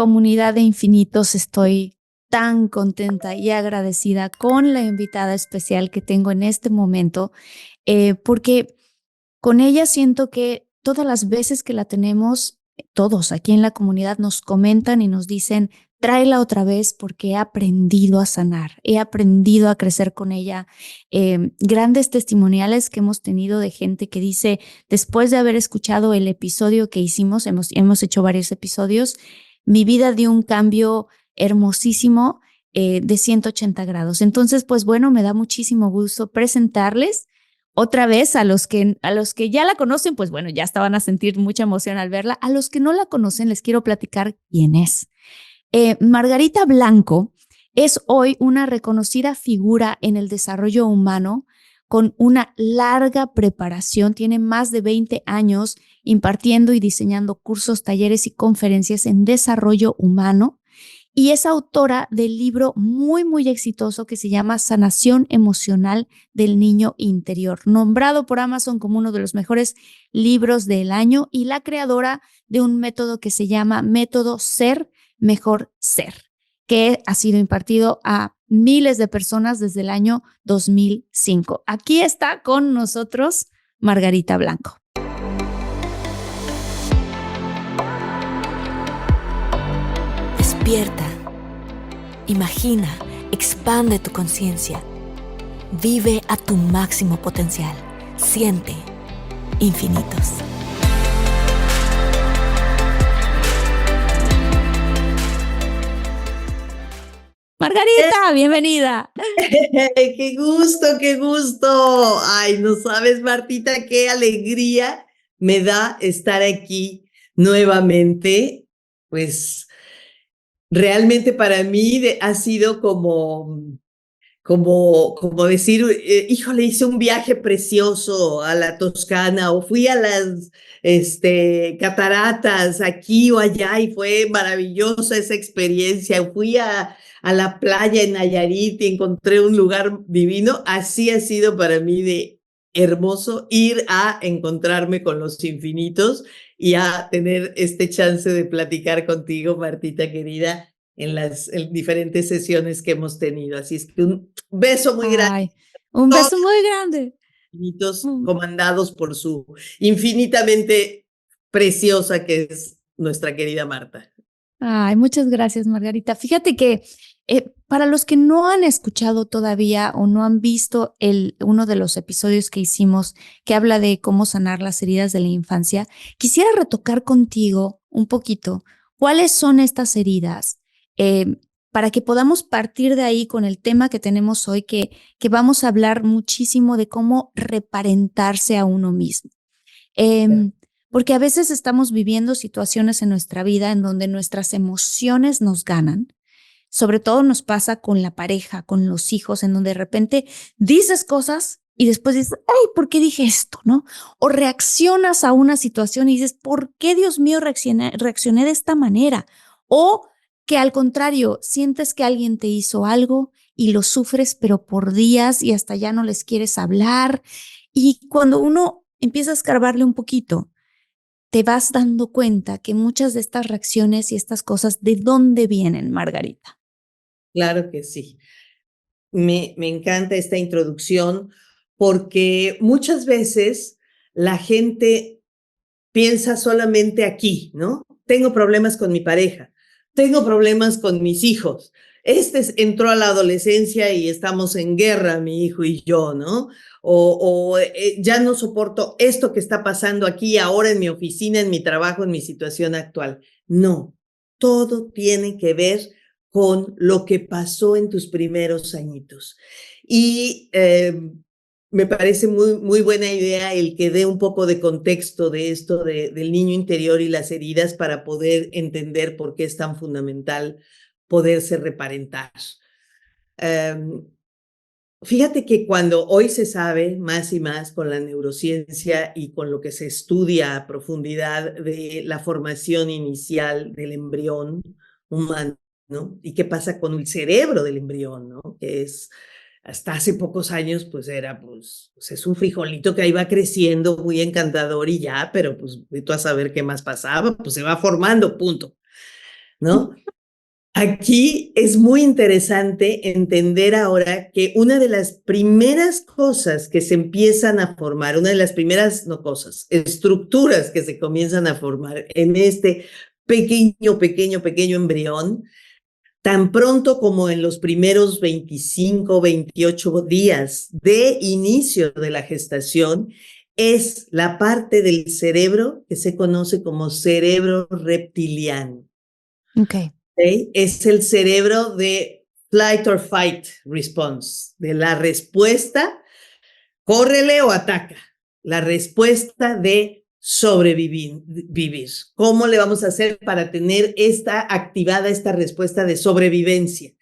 Comunidad de Infinitos, estoy tan contenta y agradecida con la invitada especial que tengo en este momento, porque con ella siento que todas las veces que la tenemos, todos aquí en la comunidad nos comentan y nos dicen, tráela otra vez porque he aprendido a sanar, he aprendido a crecer con ella. Grandes testimoniales que hemos tenido de gente que dice, después de haber escuchado el episodio que hicimos, hemos hecho varios episodios, mi vida dio un cambio hermosísimo de 180 grados. Entonces, pues bueno, me da muchísimo gusto presentarles otra vez a los que ya la conocen, pues bueno, ya estaban a sentir mucha emoción al verla. A los que no la conocen, les quiero platicar quién es. Margarita Blanco es hoy una reconocida figura en el desarrollo humano con una larga preparación. Tiene más de 20 años impartiendo y diseñando cursos, talleres y conferencias en desarrollo humano. Y es autora del libro muy, muy exitoso que se llama Sanación Emocional del Niño Interior, nombrado por Amazon como uno de los mejores libros del año, y la creadora de un método que se llama Método Ser Mejor Ser, que ha sido impartido a miles de personas desde el año 2005. Aquí está con nosotros Margarita Blanco. Despierta, imagina, expande tu conciencia, vive a tu máximo potencial, siente infinitos. Margarita, bienvenida. ¡Qué gusto, qué gusto! Ay, no sabes, Martita, qué alegría me da estar aquí nuevamente. Pues realmente para mí ha sido como decir, híjole, hice un viaje precioso a la Toscana o fui a las cataratas aquí o allá y fue maravillosa esa experiencia. Fui a la playa en Nayarit y encontré un lugar divino. Así ha sido para mí de hermoso ir a encontrarme con los infinitos y a tener este chance de platicar contigo, Martita querida, en diferentes sesiones que hemos tenido. Así es que un beso muy grande. Ay, un beso muy grande. Infinitos comandados por su infinitamente preciosa que es nuestra querida Marta. Ay, muchas gracias, Margarita. Fíjate que para los que no han escuchado todavía o no han visto uno de los episodios que hicimos que habla de cómo sanar las heridas de la infancia, quisiera retocar contigo un poquito cuáles son estas heridas para que podamos partir de ahí con el tema que tenemos hoy, que vamos a hablar muchísimo de cómo reparentarse a uno mismo. Porque a veces estamos viviendo situaciones en nuestra vida en donde nuestras emociones nos ganan. Sobre todo nos pasa con la pareja, con los hijos, en donde de repente dices cosas y después dices, ay, ¿por qué dije esto? ¿No? O reaccionas a una situación y dices, ¿por qué, Dios mío, reaccioné de esta manera? O que al contrario, sientes que alguien te hizo algo y lo sufres, pero por días y hasta ya no les quieres hablar. Y cuando uno empieza a escarbarle un poquito, te vas dando cuenta que muchas de estas reacciones y estas cosas, ¿de dónde vienen, Margarita? Claro que sí. Me encanta esta introducción porque muchas veces la gente piensa solamente aquí, ¿no? Tengo problemas con mi pareja, tengo problemas con mis hijos. Entró a la adolescencia y estamos en guerra, mi hijo y yo, ¿no? Ya no soporto esto que está pasando aquí ahora en mi oficina, en mi trabajo, en mi situación actual. No, todo tiene que ver con lo que pasó en tus primeros añitos. Y me parece muy, muy buena idea el que dé un poco de contexto de esto del niño interior y las heridas para poder entender por qué es tan fundamental poderse reparentar. Fíjate que cuando hoy se sabe más y más con la neurociencia y con lo que se estudia a profundidad de la formación inicial del embrión humano, ¿no? Y qué pasa con el cerebro del embrión, ¿no? Que es hasta hace pocos años, pues es un frijolito que ahí va creciendo muy encantador y ya, pero pues ve tú a saber qué más pasaba, pues se va formando, punto. ¿no? Aquí es muy interesante entender ahora que una de las primeras cosas que se empiezan a formar, una de las primeras, no cosas, estructuras que se comienzan a formar en este pequeño embrión, tan pronto como en los primeros 25, 28 días de inicio de la gestación, es la parte del cerebro que se conoce como cerebro reptiliano. Ok. ¿Okay? Es el cerebro de flight or fight response, de la respuesta, córrele o ataca, la respuesta de sobrevivir. ¿Cómo le vamos a hacer para tener activada esta respuesta de sobrevivencia?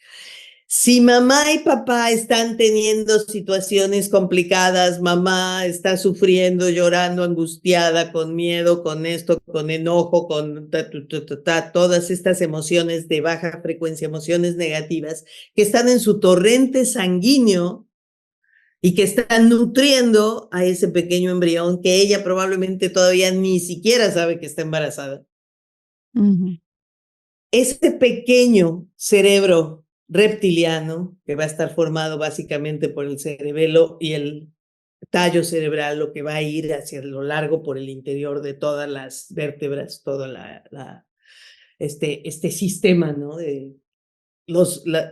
Si mamá y papá están teniendo situaciones complicadas, mamá está sufriendo, llorando, angustiada, con miedo, con esto, con enojo, con todas estas emociones de baja frecuencia, emociones negativas que están en su torrente sanguíneo y que están nutriendo a ese pequeño embrión que ella probablemente todavía ni siquiera sabe que está embarazada. Ujú. Ese pequeño cerebro reptiliano, que va a estar formado básicamente por el cerebelo y el tallo cerebral, lo que va a ir hacia lo largo por el interior de todas las vértebras, todo este sistema, ¿no? De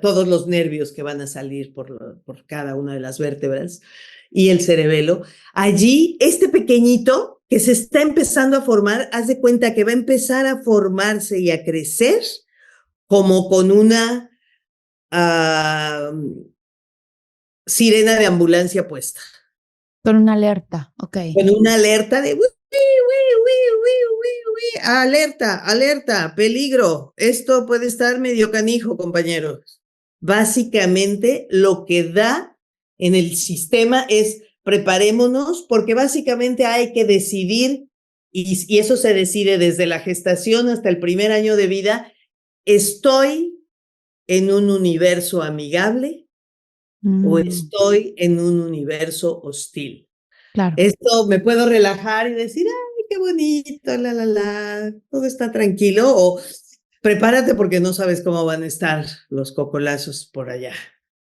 todos los nervios que van a salir por cada una de las vértebras y el cerebelo. Allí, este pequeñito que se está empezando a formar, haz de cuenta que va a empezar a formarse y a crecer como con una sirena de ambulancia puesta. Con una alerta, ok. Con una alerta de alerta, alerta, peligro. Esto puede estar medio canijo, compañeros. Básicamente lo que da en el sistema es preparémonos porque básicamente hay que decidir y eso se decide desde la gestación hasta el primer año de vida. ¿Estoy en un universo amigable o estoy en un universo hostil? Claro. Esto me puedo relajar y decir, ay, qué bonito, todo está tranquilo, o prepárate porque no sabes cómo van a estar los cocolazos por allá.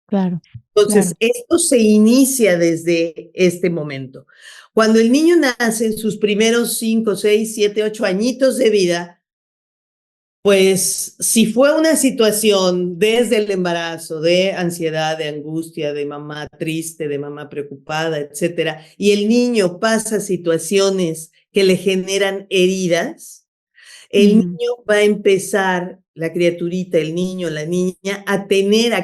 Claro. Entonces, Claro. esto se inicia desde este momento. Cuando el niño nace en sus primeros 5, 6, 7, 8 añitos de vida, pues si fue una situación desde el embarazo de ansiedad, de angustia, de mamá triste, de mamá preocupada, etcétera, y el niño pasa situaciones que le generan heridas, el niño va a empezar, la criaturita, el niño, la niña, a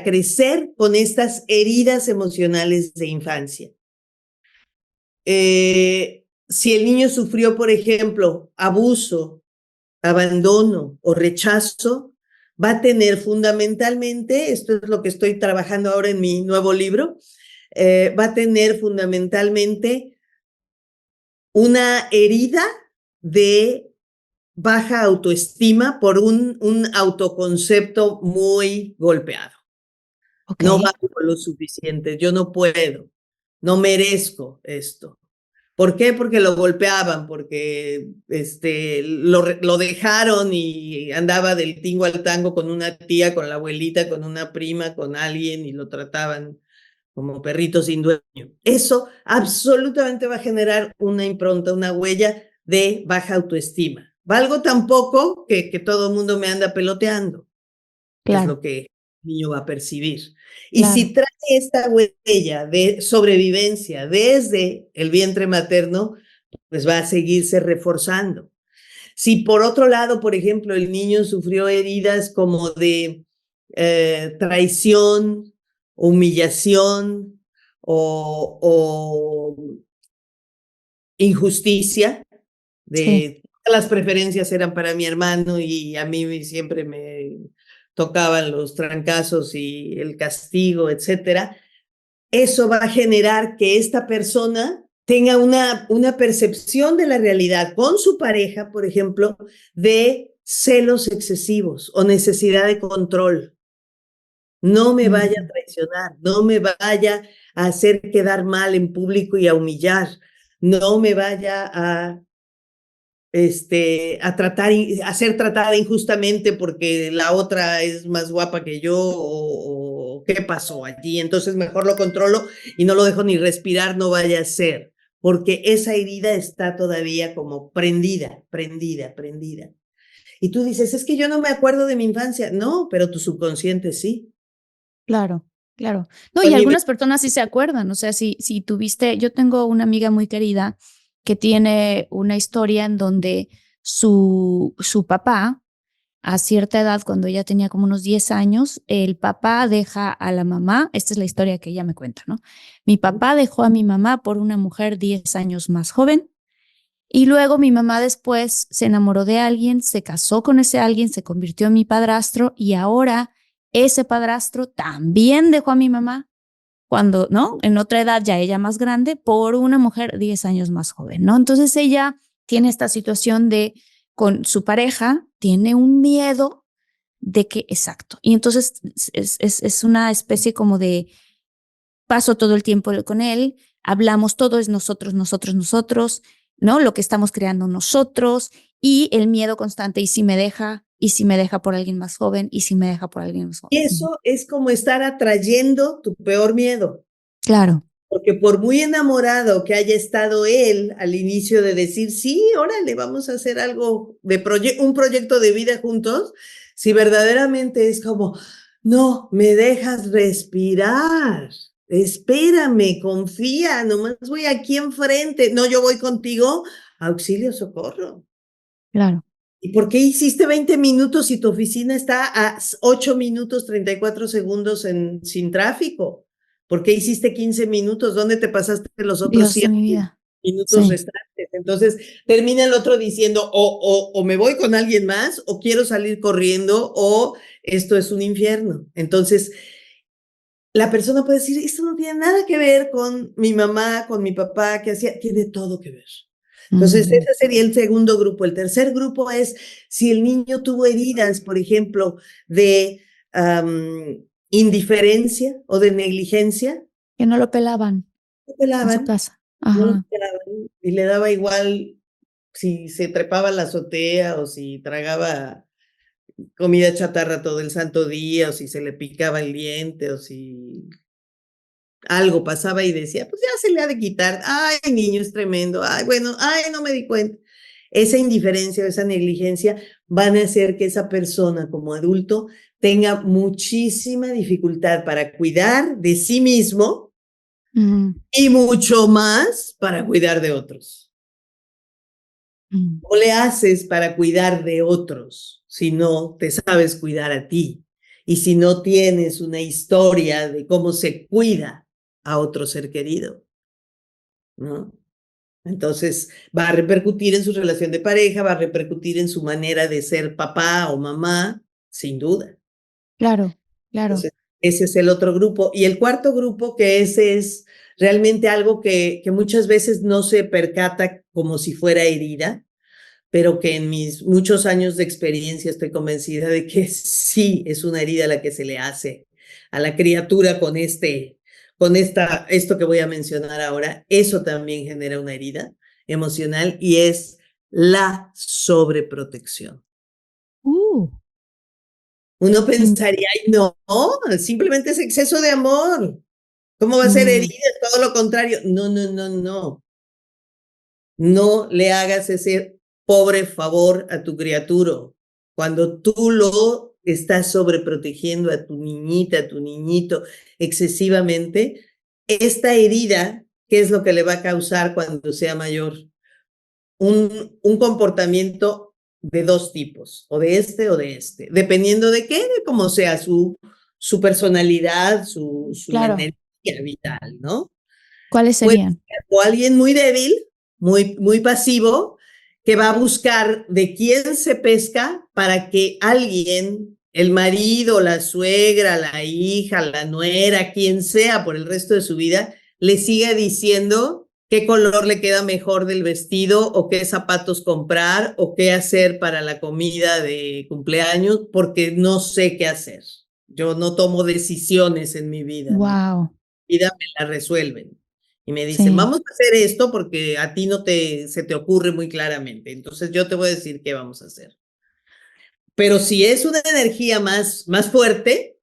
crecer con estas heridas emocionales de infancia. Si el niño sufrió, por ejemplo, abuso, abandono o rechazo, va a tener fundamentalmente, esto es lo que estoy trabajando ahora en mi nuevo libro, va a tener fundamentalmente una herida de baja autoestima por un autoconcepto muy golpeado. Ok. No valgo lo suficiente, yo no puedo, no merezco esto. ¿Por qué? Porque lo golpeaban, porque lo dejaron y andaba del tingo al tango con una tía, con la abuelita, con una prima, con alguien y lo trataban como perrito sin dueño. Eso absolutamente va a generar una impronta, una huella de baja autoestima. Valgo tan poco que todo el mundo me anda peloteando. Es Claro. lo que el niño va a percibir. Y Claro. si trae esta huella de sobrevivencia desde el vientre materno, pues va a seguirse reforzando. Si por otro lado, por ejemplo, el niño sufrió heridas como de traición, humillación o injusticia, Sí. de las preferencias eran para mi hermano y a mí siempre me tocaban los trancazos y el castigo, etcétera, eso va a generar que esta persona tenga una percepción de la realidad con su pareja, por ejemplo, de celos excesivos o necesidad de control. No me vaya a traicionar, no me vaya a hacer quedar mal en público y a humillar, no me vaya a a ser tratada injustamente porque la otra es más guapa que yo o qué pasó allí. Entonces mejor lo controlo y no lo dejo ni respirar, no vaya a ser, porque esa herida está todavía como prendida, prendida, prendida. Y tú dices, es que yo no me acuerdo de mi infancia. No, pero tu subconsciente sí. Claro, claro. No, Fue y mi algunas personas sí se acuerdan, o sea, si tuviste, yo tengo una amiga muy querida que tiene una historia en donde su papá, a cierta edad, cuando ella tenía como unos 10 años, el papá deja a la mamá, esta es la historia que ella me cuenta, ¿no? Mi papá dejó a mi mamá por una mujer 10 años más joven y luego mi mamá después se enamoró de alguien, se casó con ese alguien, se convirtió en mi padrastro y ahora ese padrastro también dejó a mi mamá cuando, ¿no? En otra edad, ya ella más grande, por una mujer 10 años más joven, ¿no? Entonces ella tiene esta situación de, con su pareja, tiene un miedo de que, exacto. Y entonces es una especie como de, paso todo el tiempo con él, hablamos todo, es nosotros, nosotros, nosotros, ¿no? Lo que estamos creando nosotros y el miedo constante, y si me deja por alguien más joven, y si me deja por alguien más Y joven. eso es como estar atrayendo tu peor miedo. Claro. Porque por muy enamorado que haya estado él al inicio de decir, sí, órale, vamos a hacer algo de un proyecto de vida juntos, si verdaderamente es como, no, me dejas respirar, espérame, confía, nomás voy aquí enfrente, no, yo voy contigo, auxilio, socorro. Claro. ¿Y por qué hiciste 20 minutos si tu oficina está a 8 minutos 34 segundos sin tráfico? ¿Por qué hiciste 15 minutos? ¿Dónde te pasaste los otros Dios de 7 mi vida. minutos Sí, restantes? Entonces termina el otro diciendo o me voy con alguien más o quiero salir corriendo o esto es un infierno. Entonces la persona puede decir, esto no tiene nada que ver con mi mamá, con mi papá, que hacía, tiene todo que ver. Entonces, ese sería el segundo grupo. El tercer grupo es si el niño tuvo heridas, por ejemplo, de indiferencia o de negligencia, que no lo pelaban lo en su pelaban, casa. no lo Ajá. pelaban y le daba igual si se trepaba a la azotea o si tragaba comida chatarra todo el santo día o si se le picaba el diente o si algo pasaba y decía, pues ya se le ha de quitar, ay, niño, es tremendo, ay, bueno, ay, no me di cuenta. Esa indiferencia o esa negligencia van a hacer que esa persona como adulto tenga muchísima dificultad para cuidar de sí mismo y mucho más para cuidar de otros. ¿Cómo le haces para cuidar de otros si no te sabes cuidar a ti? Y si no tienes una historia de cómo se cuida a otro ser querido, ¿no? Entonces va a repercutir en su relación de pareja, va a repercutir en su manera de ser papá o mamá, sin duda. Claro, claro. Entonces, ese es el otro grupo. Y el cuarto grupo, que ese es realmente algo que muchas veces no se percata como si fuera herida, pero que en mis muchos años de experiencia estoy convencida de que sí es una herida la que se le hace a la criatura esto que voy a mencionar ahora. Eso también genera una herida emocional y es la sobreprotección. Uno In- pensaría, ay, no, simplemente es exceso de amor. ¿Cómo va a ser herida? mm, Es todo lo contrario. No, no, no, no. No le hagas ese pobre favor a tu criatura. Cuando tú lo estás sobreprotegiendo a tu niñita, a tu niñito excesivamente, esta herida, ¿qué es lo que le va a causar cuando sea mayor? Un comportamiento de dos tipos, o de este, dependiendo de qué, de cómo sea su personalidad, su claro. energía vital, ¿no? ¿Cuáles Puede serían? ser o alguien muy débil, muy pasivo, que va a buscar de quién se pesca para que alguien, el marido, la suegra, la hija, la nuera, quien sea por el resto de su vida, le siga diciendo qué color le queda mejor del vestido o qué zapatos comprar o qué hacer para la comida de cumpleaños, porque no sé qué hacer. Yo no tomo decisiones en mi vida, mi Wow. vida me la resuelven. y me dicen, Sí, vamos a hacer esto porque a ti se te ocurre muy claramente. Entonces yo te voy a decir qué vamos a hacer. Pero si es una energía más fuerte,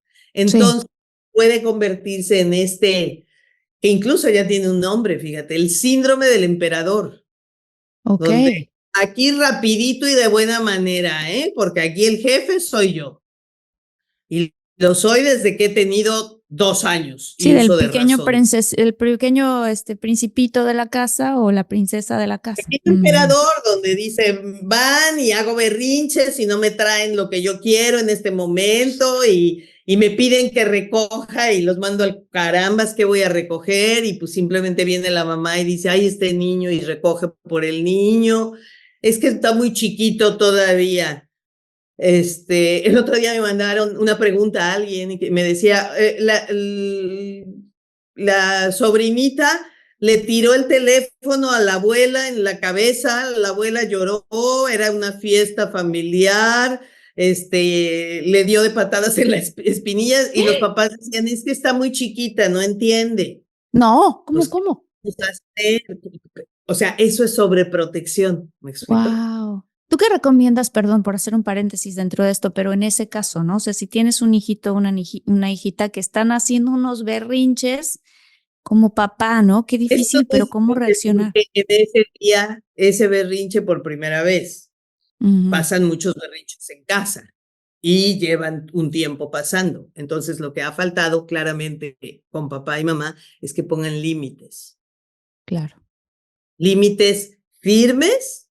sí, entonces puede convertirse en que incluso ya tiene un nombre, fíjate, el síndrome del emperador, ok. donde aquí rapidito y de buena manera, ¿eh? Porque aquí el jefe soy yo. Y lo soy desde que he tenido 2 años y Sí, del uso de pequeño razón. el pequeño principito de la casa o la princesa de la casa. Pequeño Ujú. emperador, donde dice, van y hago berrinches y no me traen lo que yo quiero en este momento y me piden que recoja y los mando al carambas que voy a recoger y pues simplemente viene la mamá y dice, ay, este niño y recoge por el niño. Es que está muy chiquito todavía. El otro día me mandaron una pregunta a alguien y que me decía, la sobrinita le tiró el teléfono a la abuela en la cabeza, la abuela lloró, era una fiesta familiar, le dio de patadas en las espinillas y los papás decían, es que está muy chiquita, no entiende. No, ¿cómo, Pues, cómo? o sea, eso es sobreprotección, ¿me explico? Wow. ¿Tú qué recomiendas, perdón por hacer un paréntesis dentro de esto, pero en ese caso, ¿no? O sea, si tienes un hijito, una hijita que están haciendo unos berrinches como papá, ¿no? Qué Esto difícil, no pero es ¿cómo porque reaccionar? surge en ese día ese berrinche por primera vez. Ujú, Pasan muchos berrinches en casa y llevan un tiempo pasando. Entonces, lo que ha faltado claramente con papá y mamá es que pongan límites. claro. Límites firmes,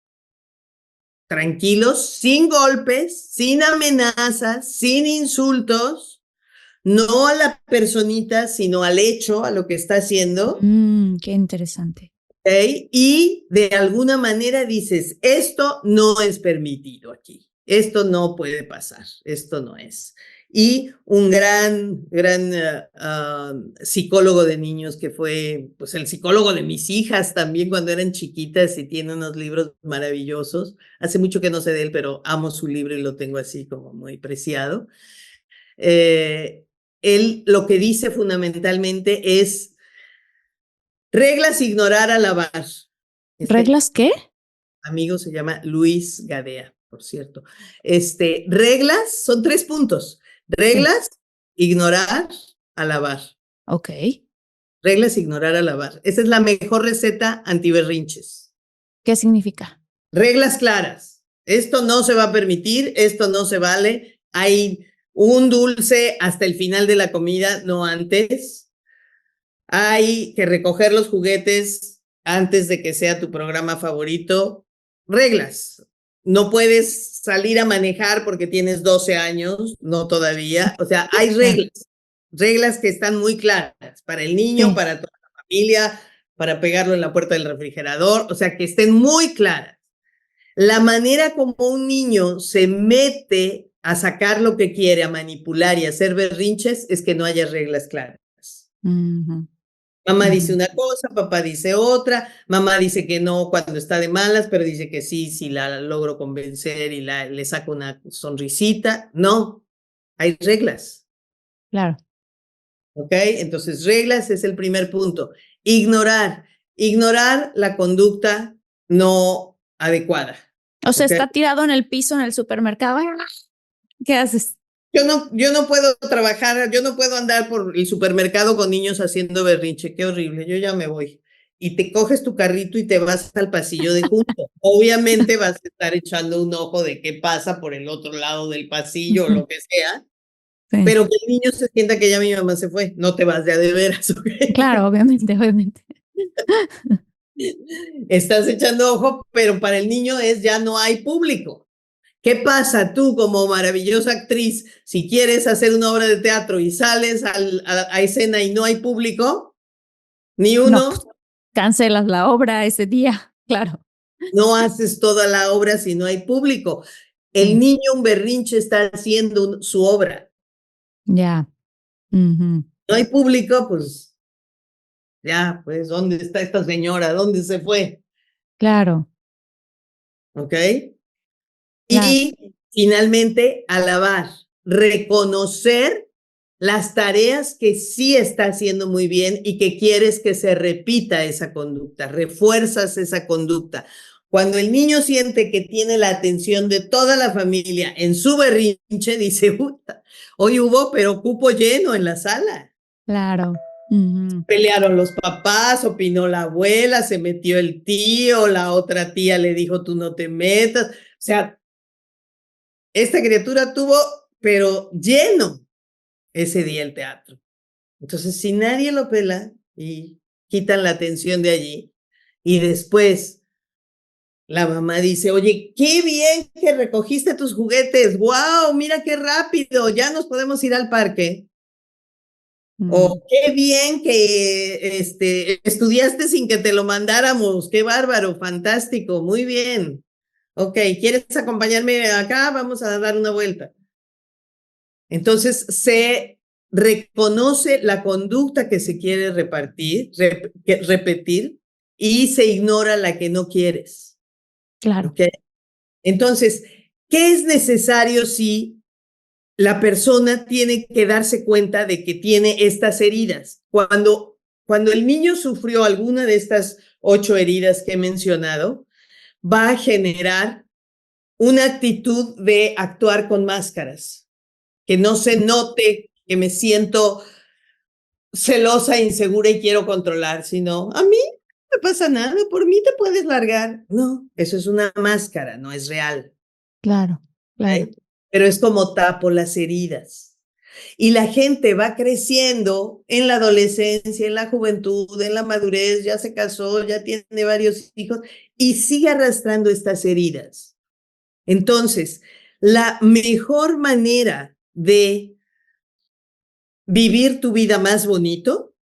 tranquilos, sin golpes, sin amenazas, sin insultos, no a la personita, sino al hecho, a lo que está haciendo. Qué interesante. ¿Ok? Y de alguna manera dices, esto no es permitido aquí, esto no puede pasar, esto no es. Y un gran psicólogo de niños que fue, pues el psicólogo de mis hijas también cuando eran chiquitas y tiene unos libros maravillosos. Hace mucho que no sé de él, pero amo su libro y lo tengo así como muy preciado. Eh, Él lo que dice fundamentalmente es reglas, ignorar, alabar. Este ¿Reglas qué? amigo se llama Luis Gadea, por cierto. Reglas, son 3 puntos. Sí, Reglas, ignorar, alabar. ok. Reglas, ignorar, alabar. Esa es la mejor receta antiberrinches. ¿Qué significa? Reglas claras. Esto no se va a permitir, esto no se vale. Hay un dulce hasta el final de la comida, no antes. Hay que recoger los juguetes antes de que sea tu programa favorito. Reglas. No puedes salir a manejar porque tienes 12 años, no todavía. O sea, hay Claro. reglas. Reglas que están muy claras para el niño, Sí, para toda la familia, para pegarlo en la puerta del refrigerador. O sea, que estén muy claras. La manera como un niño se mete a sacar lo que quiere, a manipular y a hacer berrinches, es que no haya reglas claras. ujú, Mamá dice ujú, una cosa, papá dice otra, mamá dice que no cuando está de malas, pero dice que sí, si la logro convencer y le saco una sonrisita. No, hay reglas, claro. ¿ok? Entonces, reglas es el primer punto. Ignorar, ignorar la conducta no adecuada, O sea, ¿ok? está tirado en el piso en el supermercado. ¿Qué haces? Yo no puedo trabajar, yo no puedo andar por el supermercado con niños haciendo berrinche, qué horrible, yo ya me voy. Y te coges tu carrito y te vas al pasillo de junto. Obviamente vas a estar echando un ojo de qué pasa por el otro lado del pasillo o Ujú, lo que sea, sí, pero que el niño se sienta que ya mi mamá se fue, no te vas de a de veras, ¿ok? claro, obviamente, obviamente. Estás echando ojo, pero para el niño es ya no hay público. ¿Qué pasa tú como maravillosa actriz si quieres hacer una obra de teatro y sales a escena y no hay público? Ni No, pues uno, cancelas la obra ese día, claro. no haces toda la obra si no hay público. El Sí, niño un berrinche está haciendo su obra. ya. Ujú, No hay público, pues ya, pues, ¿dónde está esta señora? ¿Dónde se fue? claro, ¿Ok? claro. Y finalmente, alabar, reconocer las tareas que sí está haciendo muy bien y que quieres que se repita esa conducta, refuerzas esa conducta. Cuando el niño siente que tiene la atención de toda la familia en su berrinche, dice, puta, hoy hubo, pero cupo lleno en la sala. Claro. Pelearon los papás, opinó la abuela, se metió el tío, la otra tía le dijo, tú no te metas. O sea, esta criatura tuvo, pero lleno ese día el teatro. Entonces, si nadie lo pela y quitan la atención de allí, y después la mamá dice, oye, qué bien que recogiste tus juguetes, wow, mira qué rápido, ya nos podemos ir al parque. O qué bien que estudiaste sin que te lo mandáramos, qué bárbaro, fantástico, muy bien. Ok, ¿quieres acompañarme acá? Vamos a dar una vuelta. Entonces se reconoce la conducta que se quiere repetir y se ignora la que no quieres. Claro. ¿Okay? Entonces, ¿qué es necesario si la persona tiene que darse cuenta de que tiene estas heridas? Cuando el niño sufrió alguna de estas 8 heridas que he mencionado, va a generar una actitud de actuar con máscaras, que no se note que me siento celosa, insegura y quiero controlar, sino a mí no me pasa nada, por mí te puedes largar. No, eso es una máscara, no es real. Claro, claro. ¿Okay? Pero es como tapo las heridas. Y la gente va creciendo en la adolescencia, en la juventud, en la madurez, ya se casó, ya tiene varios hijos y sigue arrastrando estas heridas. Entonces, la mejor manera de vivir tu vida más bonito,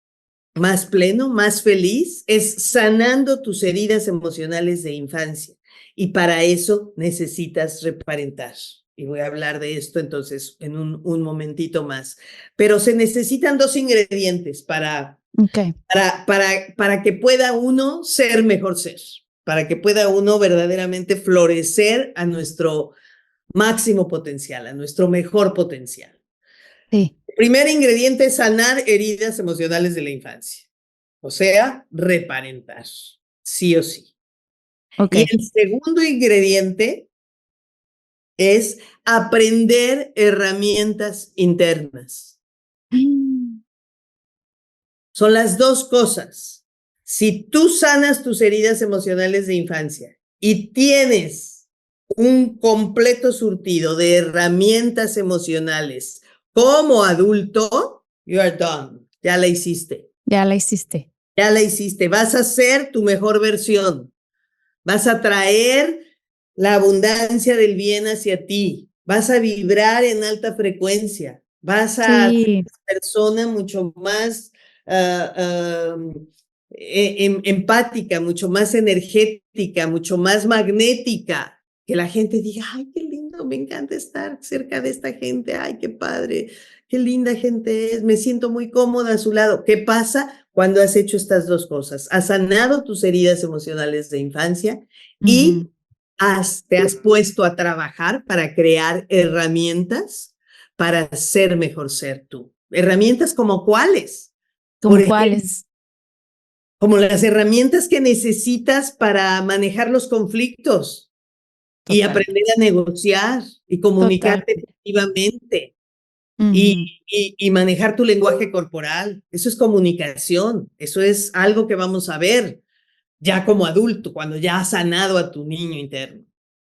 más pleno, más feliz, es sanando tus heridas emocionales de infancia. Y para eso necesitas reparentar. Y voy a hablar de esto entonces en un momentito más. Pero se necesitan 2 ingredientes para que pueda uno ser mejor ser, para que pueda uno verdaderamente florecer a nuestro máximo potencial, a nuestro mejor potencial. Sí. El primer ingrediente es sanar heridas emocionales de la infancia, o sea, reparentar, sí o sí. Okay. Y el segundo ingrediente es aprender herramientas internas. Son las 2 cosas. Si tú sanas tus heridas emocionales de infancia y tienes un completo surtido de herramientas emocionales como adulto, you are done. Ya la hiciste. Ya la hiciste. Ya la hiciste. Vas a ser tu mejor versión. Vas a traer la abundancia del bien hacia ti. Vas a vibrar en alta frecuencia. Vas a ser una persona mucho más empática, mucho más energética, mucho más magnética. Que la gente diga, ay, qué lindo, me encanta estar cerca de esta gente. Ay, qué padre, qué linda gente es. Me siento muy cómoda a su lado. ¿Qué pasa cuando has hecho estas 2 cosas? Has sanado tus heridas emocionales de infancia y te has puesto a trabajar para crear herramientas para ser mejor ser tú. ¿Herramientas como cuáles? ¿Como cuáles? Como las herramientas que necesitas para manejar los conflictos. Total. Y aprender a negociar y comunicarte efectivamente. Y manejar tu lenguaje corporal. Eso es comunicación. Eso es algo que vamos a ver ya como adulto, cuando ya has sanado a tu niño interno.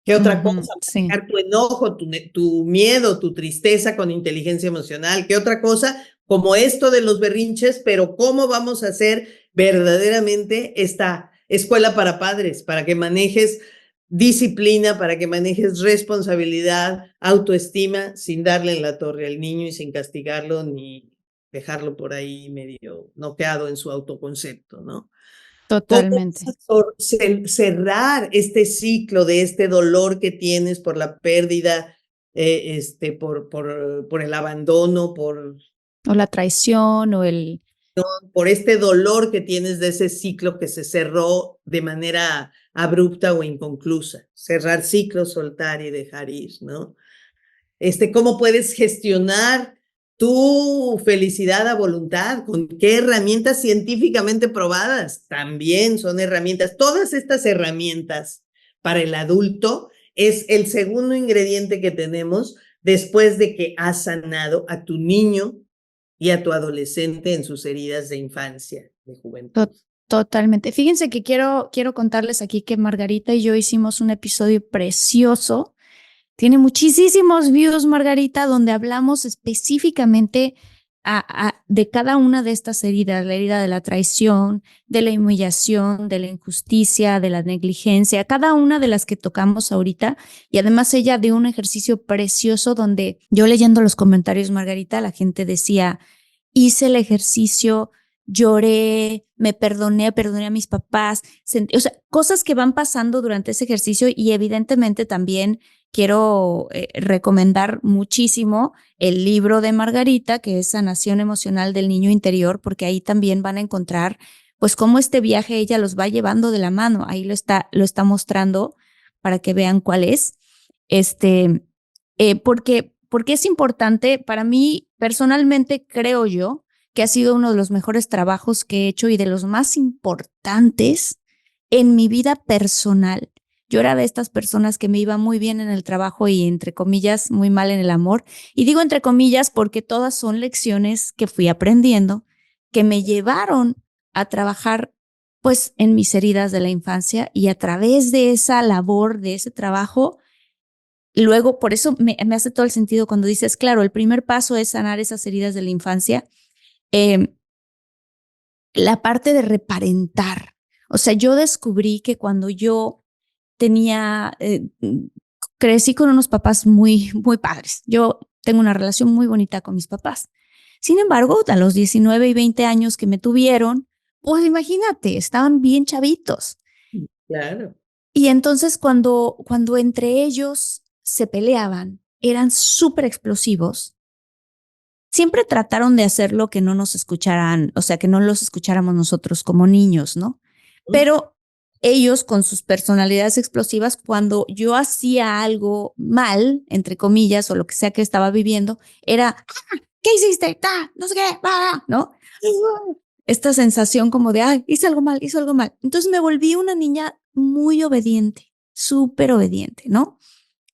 ¿Qué otra cosa? Manejar tu enojo, tu miedo, tu tristeza con inteligencia emocional. ¿Qué otra cosa? Como esto de los berrinches, pero ¿cómo vamos a hacer verdaderamente esta escuela para padres? Para que manejes disciplina, para que manejes responsabilidad, autoestima, sin darle en la torre al niño y sin castigarlo ni dejarlo por ahí medio noqueado en su autoconcepto, ¿no? Totalmente. ¿Cómo cerrar este ciclo de este dolor que tienes por la pérdida, por el abandono, o la traición por este dolor que tienes de ese ciclo que se cerró de manera abrupta o inconclusa? Cerrar ciclos, soltar y dejar ir, ¿no? ¿Cómo puedes gestionar tu felicidad a voluntad, con qué herramientas científicamente probadas también son herramientas. Todas estas herramientas para el adulto es el segundo ingrediente que tenemos después de que has sanado a tu niño y a tu adolescente en sus heridas de infancia, de juventud. Totalmente. Fíjense que quiero contarles aquí que Margarita y yo hicimos un episodio precioso. Tiene muchísimos views, Margarita, donde hablamos específicamente de cada una de estas heridas, la herida de la traición, de la humillación, de la injusticia, de la negligencia, cada una de las que tocamos ahorita. Y además ella dio un ejercicio precioso donde yo leyendo los comentarios, Margarita, la gente decía, hice el ejercicio, lloré, me perdoné a mis papás, o sea, cosas que van pasando durante ese ejercicio y evidentemente también quiero recomendar muchísimo el libro de Margarita, que es Sanación Emocional del Niño Interior, porque ahí también van a encontrar pues cómo este viaje ella los va llevando de la mano. Ahí lo está mostrando para que vean cuál es. Porque es importante, para mí personalmente creo yo que ha sido uno de los mejores trabajos que he hecho y de los más importantes en mi vida personal. Yo era de estas personas que me iba muy bien en el trabajo y, entre comillas, muy mal en el amor. Y digo entre comillas porque todas son lecciones que fui aprendiendo, que me llevaron a trabajar pues en mis heridas de la infancia, y a través de esa labor, de ese trabajo, luego, por eso me hace todo el sentido cuando dices, claro, el primer paso es sanar esas heridas de la infancia. La parte de reparentar. O sea, yo descubrí que cuando yo crecí con unos papás muy, muy padres. Yo tengo una relación muy bonita con mis papás. Sin embargo, a los 19 y 20 años que me tuvieron, pues imagínate, estaban bien chavitos. Claro. Y entonces cuando entre ellos se peleaban, eran súper explosivos. Siempre trataron de hacer lo que no nos escucharan, o sea, que no los escucháramos nosotros como niños, ¿no? Pero ellos con sus personalidades explosivas, cuando yo hacía algo mal, entre comillas, o lo que sea que estaba viviendo, era, ¿qué hiciste? No sé qué, ¿no? Esta sensación como de, ay, hice algo mal. Entonces me volví una niña muy obediente, súper obediente, ¿no?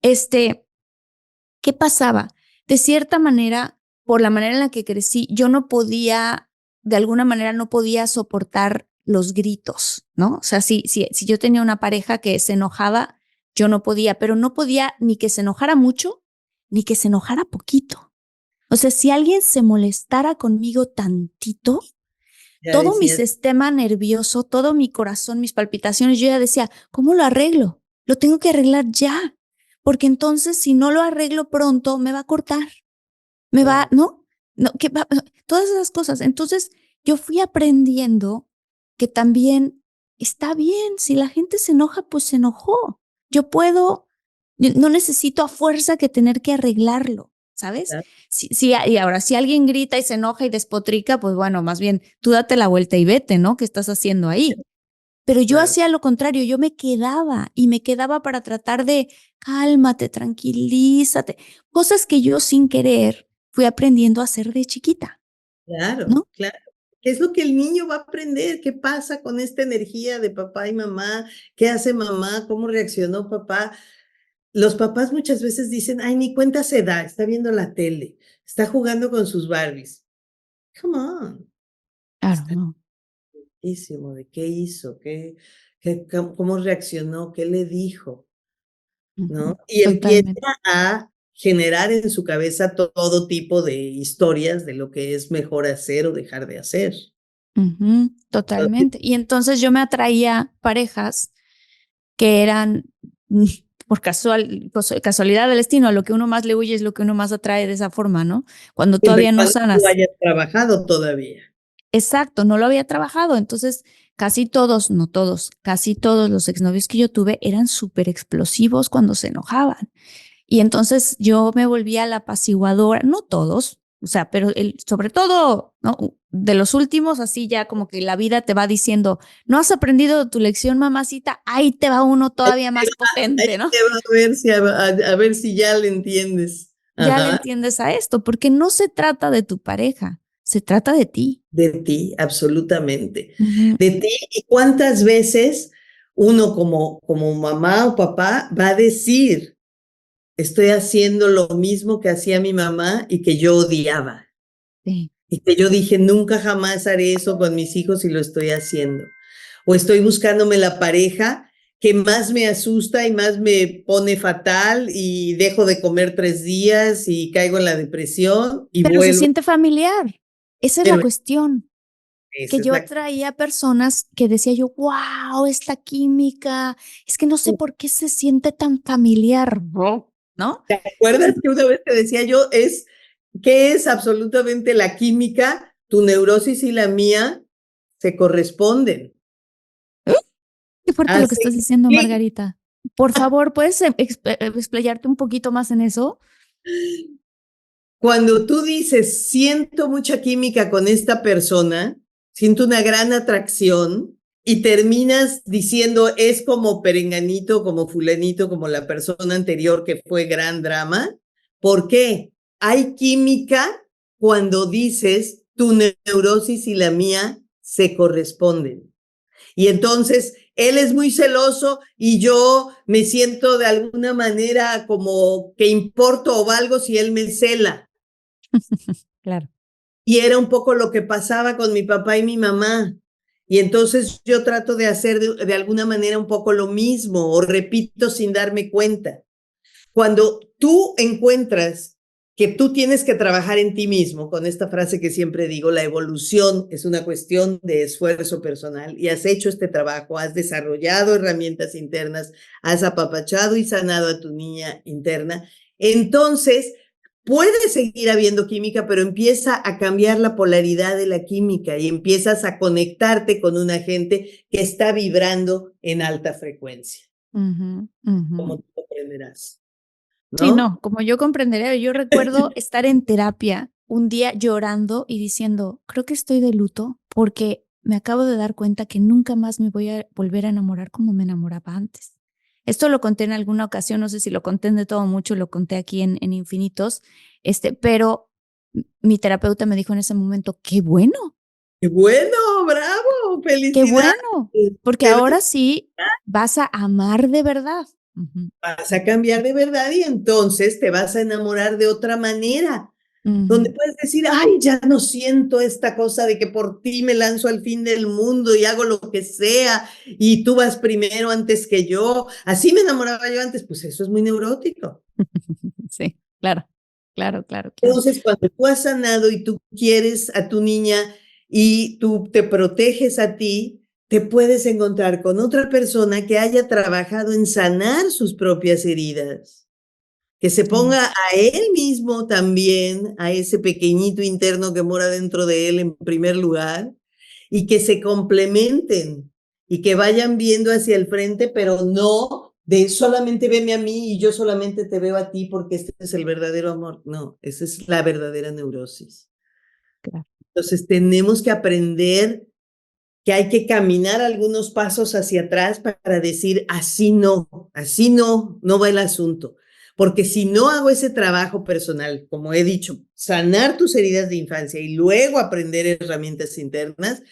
¿Qué pasaba? De cierta manera, por la manera en la que crecí, yo no podía, de alguna manera no podía soportar los gritos, ¿no? O sea, si yo tenía una pareja que se enojaba, yo no podía, pero no podía ni que se enojara mucho, ni que se enojara poquito. O sea, si alguien se molestara conmigo tantito, todo mi sistema nervioso, todo mi corazón, mis palpitaciones, yo ya decía, ¿cómo lo arreglo? Lo tengo que arreglar ya, porque entonces si no lo arreglo pronto, me va a cortar. Me va, ¿no? Todas esas cosas. Entonces, yo fui aprendiendo que también está bien, si la gente se enoja, pues se enojó. Yo puedo, no necesito a fuerza que tener que arreglarlo, ¿sabes? Claro. Y ahora, si alguien grita y se enoja y despotrica, pues bueno, más bien tú date la vuelta y vete, ¿no? ¿Qué estás haciendo ahí? Pero yo hacía lo contrario, yo me quedaba para tratar de cálmate, tranquilízate, cosas que yo sin querer fui aprendiendo a hacer de chiquita. Claro, ¿no? claro. ¿Qué es lo que el niño va a aprender? ¿Qué pasa con esta energía de papá y mamá? ¿Qué hace mamá? ¿Cómo reaccionó papá? Los papás muchas veces dicen, ay, ni cuenta se da, está viendo la tele, está jugando con sus Barbies. Come on. Claro, Está no. clarísimo de qué hizo, cómo reaccionó, qué le dijo, ¿no? Y empieza Totalmente. a generar en su cabeza todo tipo de historias de lo que es mejor hacer o dejar de hacer. Totalmente. Y entonces yo me atraía parejas que eran por casualidad del destino, a lo que uno más le huye es lo que uno más atrae de esa forma, ¿no? Cuando Siempre y todavía no cuando tú sanas. hayas trabajado todavía. Exacto, no lo había trabajado. Entonces, casi todos, no todos, casi todos los exnovios que yo tuve eran súper explosivos cuando se enojaban. Y entonces yo me volvía la apaciguadora, no todos, o sea, pero sobre todo, ¿no? De los últimos, así ya como que la vida te va diciendo, no has aprendido tu lección, mamacita, ahí te va uno todavía más potente, ¿no? Ahí te va a ver si ya le entiendes. ya le Ajá, entiendes a esto, porque no se trata de tu pareja, se trata de ti. de ti, absolutamente. Ujú. De ti, y cuántas veces uno como mamá o papá va a decir, estoy haciendo lo mismo que hacía mi mamá y que yo odiaba. Sí. Y que yo dije, nunca jamás haré eso con mis hijos y lo estoy haciendo. O estoy buscándome la pareja que más me asusta y más me pone fatal y dejo de comer 3 días y caigo en la depresión y Pero se vuelvo. siente familiar. Esa es la Pero cuestión, que esa es yo la... atraía personas que decía yo, wow, esta química, es que no sé por qué se siente tan familiar, ¿no? ¿Te acuerdas que una vez te decía yo, qué es absolutamente la química? Tu neurosis y la mía se corresponden. Qué fuerte lo que Hace estás diciendo, clic. Margarita. Por favor, ¿puedes explayarte un poquito más en eso? Cuando tú dices, siento mucha química con esta persona, siento una gran atracción y terminas diciendo, es como perenganito, como fulanito, como la persona anterior que fue gran drama. ¿Por qué? Hay química cuando dices, tu neurosis y la mía se corresponden. Y entonces él es muy celoso y yo me siento de alguna manera como que importo o valgo si él me cela. Claro. Y era un poco lo que pasaba con mi papá y mi mamá. Y entonces yo trato de hacer de alguna manera un poco lo mismo o repito sin darme cuenta. Cuando tú encuentras que tú tienes que trabajar en ti mismo, con esta frase que siempre digo, la evolución es una cuestión de esfuerzo personal y has hecho este trabajo, has desarrollado herramientas internas, has apapachado y sanado a tu niña interna, entonces puede seguir habiendo química, pero empieza a cambiar la polaridad de la química y empiezas a conectarte con una gente que está vibrando en alta frecuencia, Ujú, como ujú. tú comprenderás, Sí, ¿no? no, como yo comprenderé, yo recuerdo estar en terapia un día llorando y diciendo, creo que estoy de luto porque me acabo de dar cuenta que nunca más me voy a volver a enamorar como me enamoraba antes. Esto lo conté en alguna ocasión, no sé si lo conté en de todo mucho, lo conté aquí en Infinitos, pero mi terapeuta me dijo en ese momento, ¡Qué bueno! ¡Bravo! qué ¡Felicidades! bueno, porque Te ahora sí vas a amar de verdad. Ujú, vas a cambiar de verdad y entonces te vas a enamorar de otra manera, donde ujú, puedes decir, ay, ya no siento esta cosa de que por ti me lanzo al fin del mundo y hago lo que sea y tú vas primero antes que yo. Así me enamoraba yo antes, pues eso es muy neurótico. sí, claro, claro, claro, claro. Entonces, cuando tú has sanado y tú quieres a tu niña y tú te proteges a ti, te puedes encontrar con otra persona que haya trabajado en sanar sus propias heridas, que se Sí, ponga a él mismo también, a ese pequeñito interno que mora dentro de él en primer lugar, y que se complementen y que vayan viendo hacia el frente, pero no de solamente veme a mí y yo solamente te veo a ti porque este es el verdadero amor. No, esa es la verdadera neurosis. claro. Entonces tenemos que aprender que hay que caminar algunos pasos hacia atrás para decir, así no, no va el asunto. Porque si no hago ese trabajo personal, como he dicho, sanar tus heridas de infancia y luego aprender herramientas internas,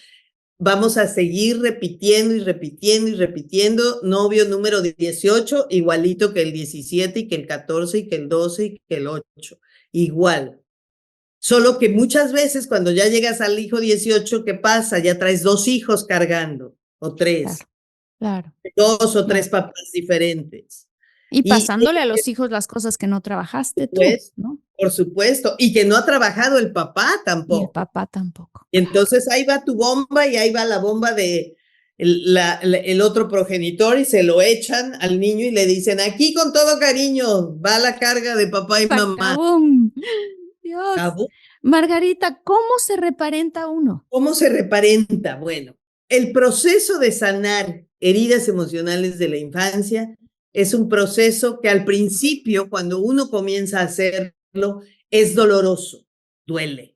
vamos a seguir repitiendo y repitiendo y repitiendo novio número 18 igualito que el 17 y que el 14 y que el 12 y que el 8. Igual. Solo que muchas veces cuando ya llegas al hijo 18, ¿qué pasa? Ya traes 2 hijos cargando, o Claro, 3, claro, 2 o 3 claro. papás diferentes. Y Y pasándole a los hijos las cosas que no trabajaste tú, pues, ¿no? por supuesto, y que no ha trabajado el papá Y el tampoco. papá tampoco, Y claro. entonces ahí va tu bomba y ahí va la bomba de el otro progenitor y se lo echan al niño y le dicen, aquí con todo cariño, va la carga de papá y mamá. ¡Pacabum! Dios. ¿Cabo? Margarita, ¿cómo se reparenta uno? ¿Cómo se reparenta? Bueno, el proceso de sanar heridas emocionales de la infancia es un proceso que al principio, cuando uno comienza a hacerlo, es doloroso, duele,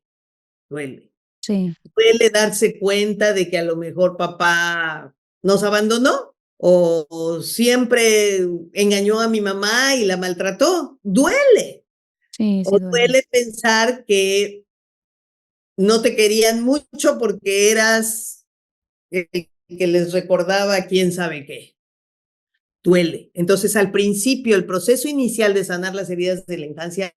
duele. Sí, Duele darse cuenta de que a lo mejor papá nos abandonó o siempre engañó a mi mamá y la maltrató. Duele, Sí, O sí duele. duele pensar que no te querían mucho porque eras el que les recordaba quién sabe qué. Duele. Entonces, al principio, el proceso inicial de sanar las heridas de la infancia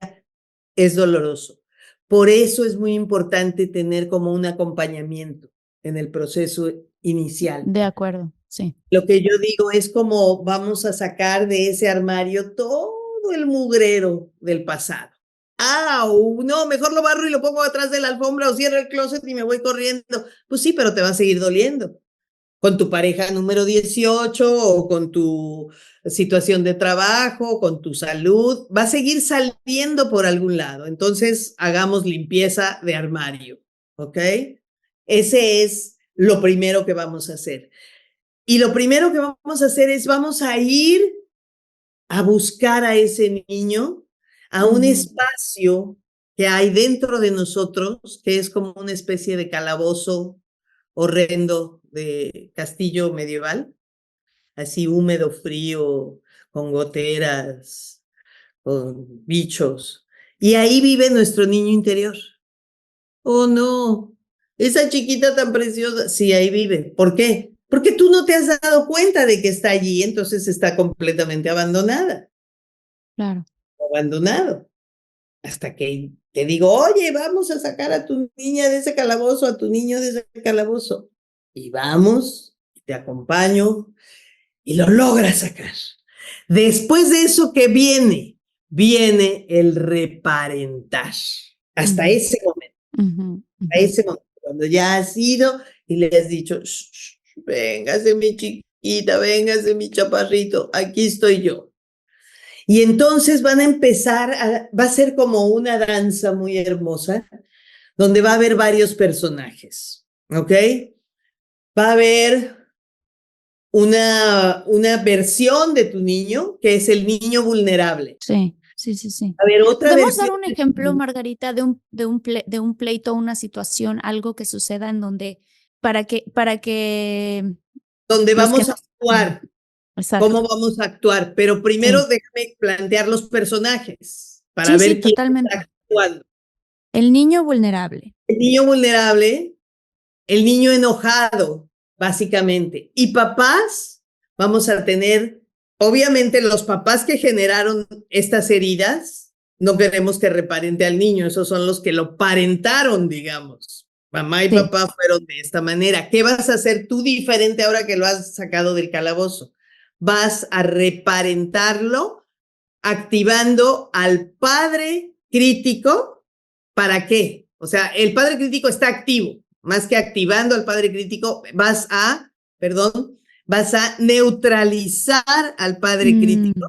es doloroso. Por eso es muy importante tener como un acompañamiento en el proceso inicial. De acuerdo, sí. Lo que yo digo es como vamos a sacar de ese armario todo el mugrero del pasado. ¡Au! No, mejor lo barro y lo pongo atrás de la alfombra o cierro el closet y me voy corriendo. Pues sí, pero te va a seguir doliendo. Con tu pareja número 18 o con tu situación de trabajo, con tu salud, va a seguir saliendo por algún lado. Entonces, hagamos limpieza de armario, ¿ok? Ese es lo primero que vamos a hacer. Y lo primero que vamos a hacer es vamos a ir a buscar a ese niño a un espacio que hay dentro de nosotros, que es como una especie de calabozo horrendo de castillo medieval, así húmedo, frío, con goteras, con bichos. Y ahí vive nuestro niño interior. Oh, no, esa chiquita tan preciosa, sí, ahí vive. ¿Por qué? Porque tú no te has dado cuenta de que está allí, entonces está completamente abandonada, Claro. abandonado. Hasta que te digo, oye, vamos a sacar a tu niña de ese calabozo, a tu niño de ese calabozo. Y vamos, te acompaño y lo logras sacar. Después de eso que viene el reparentar. Hasta ese momento, a ese momento, cuando ya has ido y le has dicho, shh, shh, véngase mi chiquita, véngase mi chaparrito, aquí estoy yo. Y entonces van a empezar, va a ser como una danza muy hermosa, donde va a haber varios personajes, ¿ok? Va a haber una versión de tu niño, que es el niño vulnerable. Sí, sí, sí, sí. A ver, otra ¿Podemos dar versión. un ejemplo, Margarita, de un pleito, una situación, algo que suceda en donde, para que Donde los que vamos a no... actuar, Exacto. cómo vamos a actuar, pero primero Sí, déjame plantear los personajes para sí, sí, ver quién está totalmente. actuando. El niño vulnerable. El niño vulnerable, el niño enojado, básicamente. Y papás, vamos a tener, obviamente los papás que generaron estas heridas, no queremos que reparente al niño, esos son los que lo parentaron, digamos. Mamá y Sí. papá fueron de esta manera. ¿Qué vas a hacer tú diferente ahora que lo has sacado del calabozo? Vas a reparentarlo activando al padre crítico. ¿Para qué? O sea, el padre crítico está activo. Más que activando al padre crítico, vas a neutralizar al padre crítico,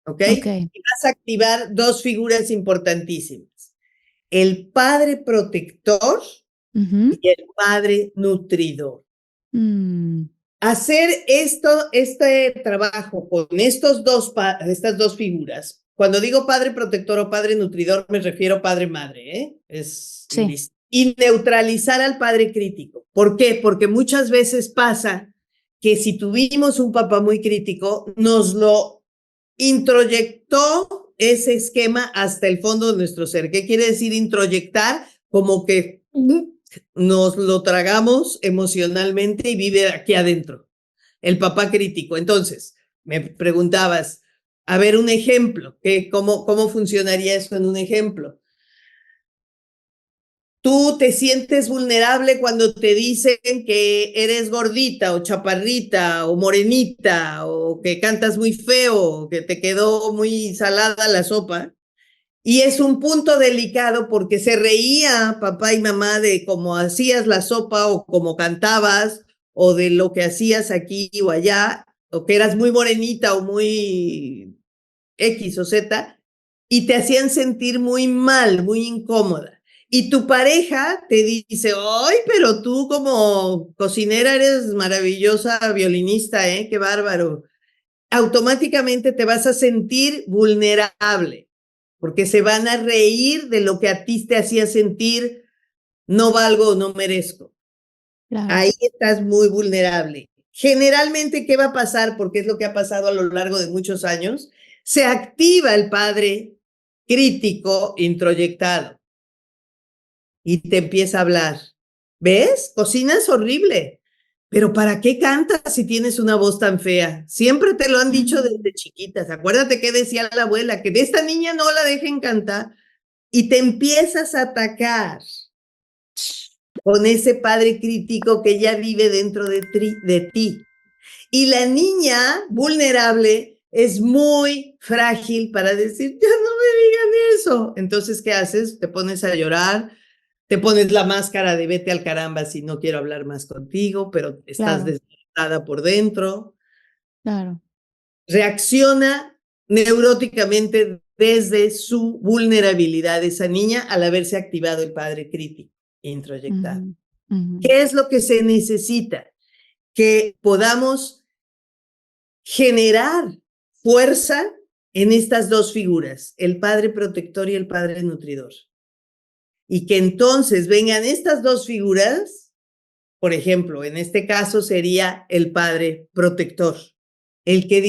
¿ok? Ok. Y vas a activar dos figuras importantísimas. El padre protector y el padre nutridor. Hacer este trabajo con estas dos figuras. Cuando digo padre protector o padre nutridor, me refiero a padre-madre, ¿eh? Sí. Y neutralizar al padre crítico. ¿Por qué? Porque muchas veces pasa que si tuvimos un papá muy crítico, nos lo introyectó ese esquema hasta el fondo de nuestro ser. ¿Qué quiere decir introyectar? Como que nos lo tragamos emocionalmente y vive aquí adentro. El papá crítico. Entonces, me preguntabas, a ver, un ejemplo, ¿cómo funcionaría eso en un ejemplo? Tú te sientes vulnerable cuando te dicen que eres gordita o chaparrita o morenita o que cantas muy feo o que te quedó muy salada la sopa. Y es un punto delicado porque se reía papá y mamá de cómo hacías la sopa o cómo cantabas o de lo que hacías aquí o allá, o que eras muy morenita o muy X o Z, y te hacían sentir muy mal, muy incómoda. Y tu pareja te dice, ay, pero tú como cocinera eres maravillosa violinista, ¿eh? Qué bárbaro. Automáticamente te vas a sentir vulnerable porque se van a reír de lo que a ti te hacía sentir no valgo, no merezco. Claro. Ahí estás muy vulnerable. Generalmente, ¿qué va a pasar? Porque es lo que ha pasado a lo largo de muchos años. Se activa el padre crítico introyectado y te empieza a hablar. ¿Ves? Cocinas horrible. Pero ¿para qué cantas si tienes una voz tan fea? Siempre te lo han dicho desde chiquitas. Acuérdate que decía la abuela, que de esta niña no la dejen cantar. Y te empiezas a atacar con ese padre crítico que ya vive dentro de ti. Y la niña vulnerable es muy frágil para decir, ya no me digan eso. Entonces, ¿qué haces? Te pones a llorar, te pones la máscara de vete al caramba si no quiero hablar más contigo, pero estás Claro, desgastada por dentro. claro. Reacciona neuróticamente desde su vulnerabilidad esa niña al haberse activado el padre crítico introyectado. Ujú, ujú. ¿Qué es lo que se necesita? Que podamos generar fuerza en estas dos figuras, el padre protector y el padre nutridor. Y que entonces vengan estas dos figuras, por ejemplo, en este caso sería el padre protector, el que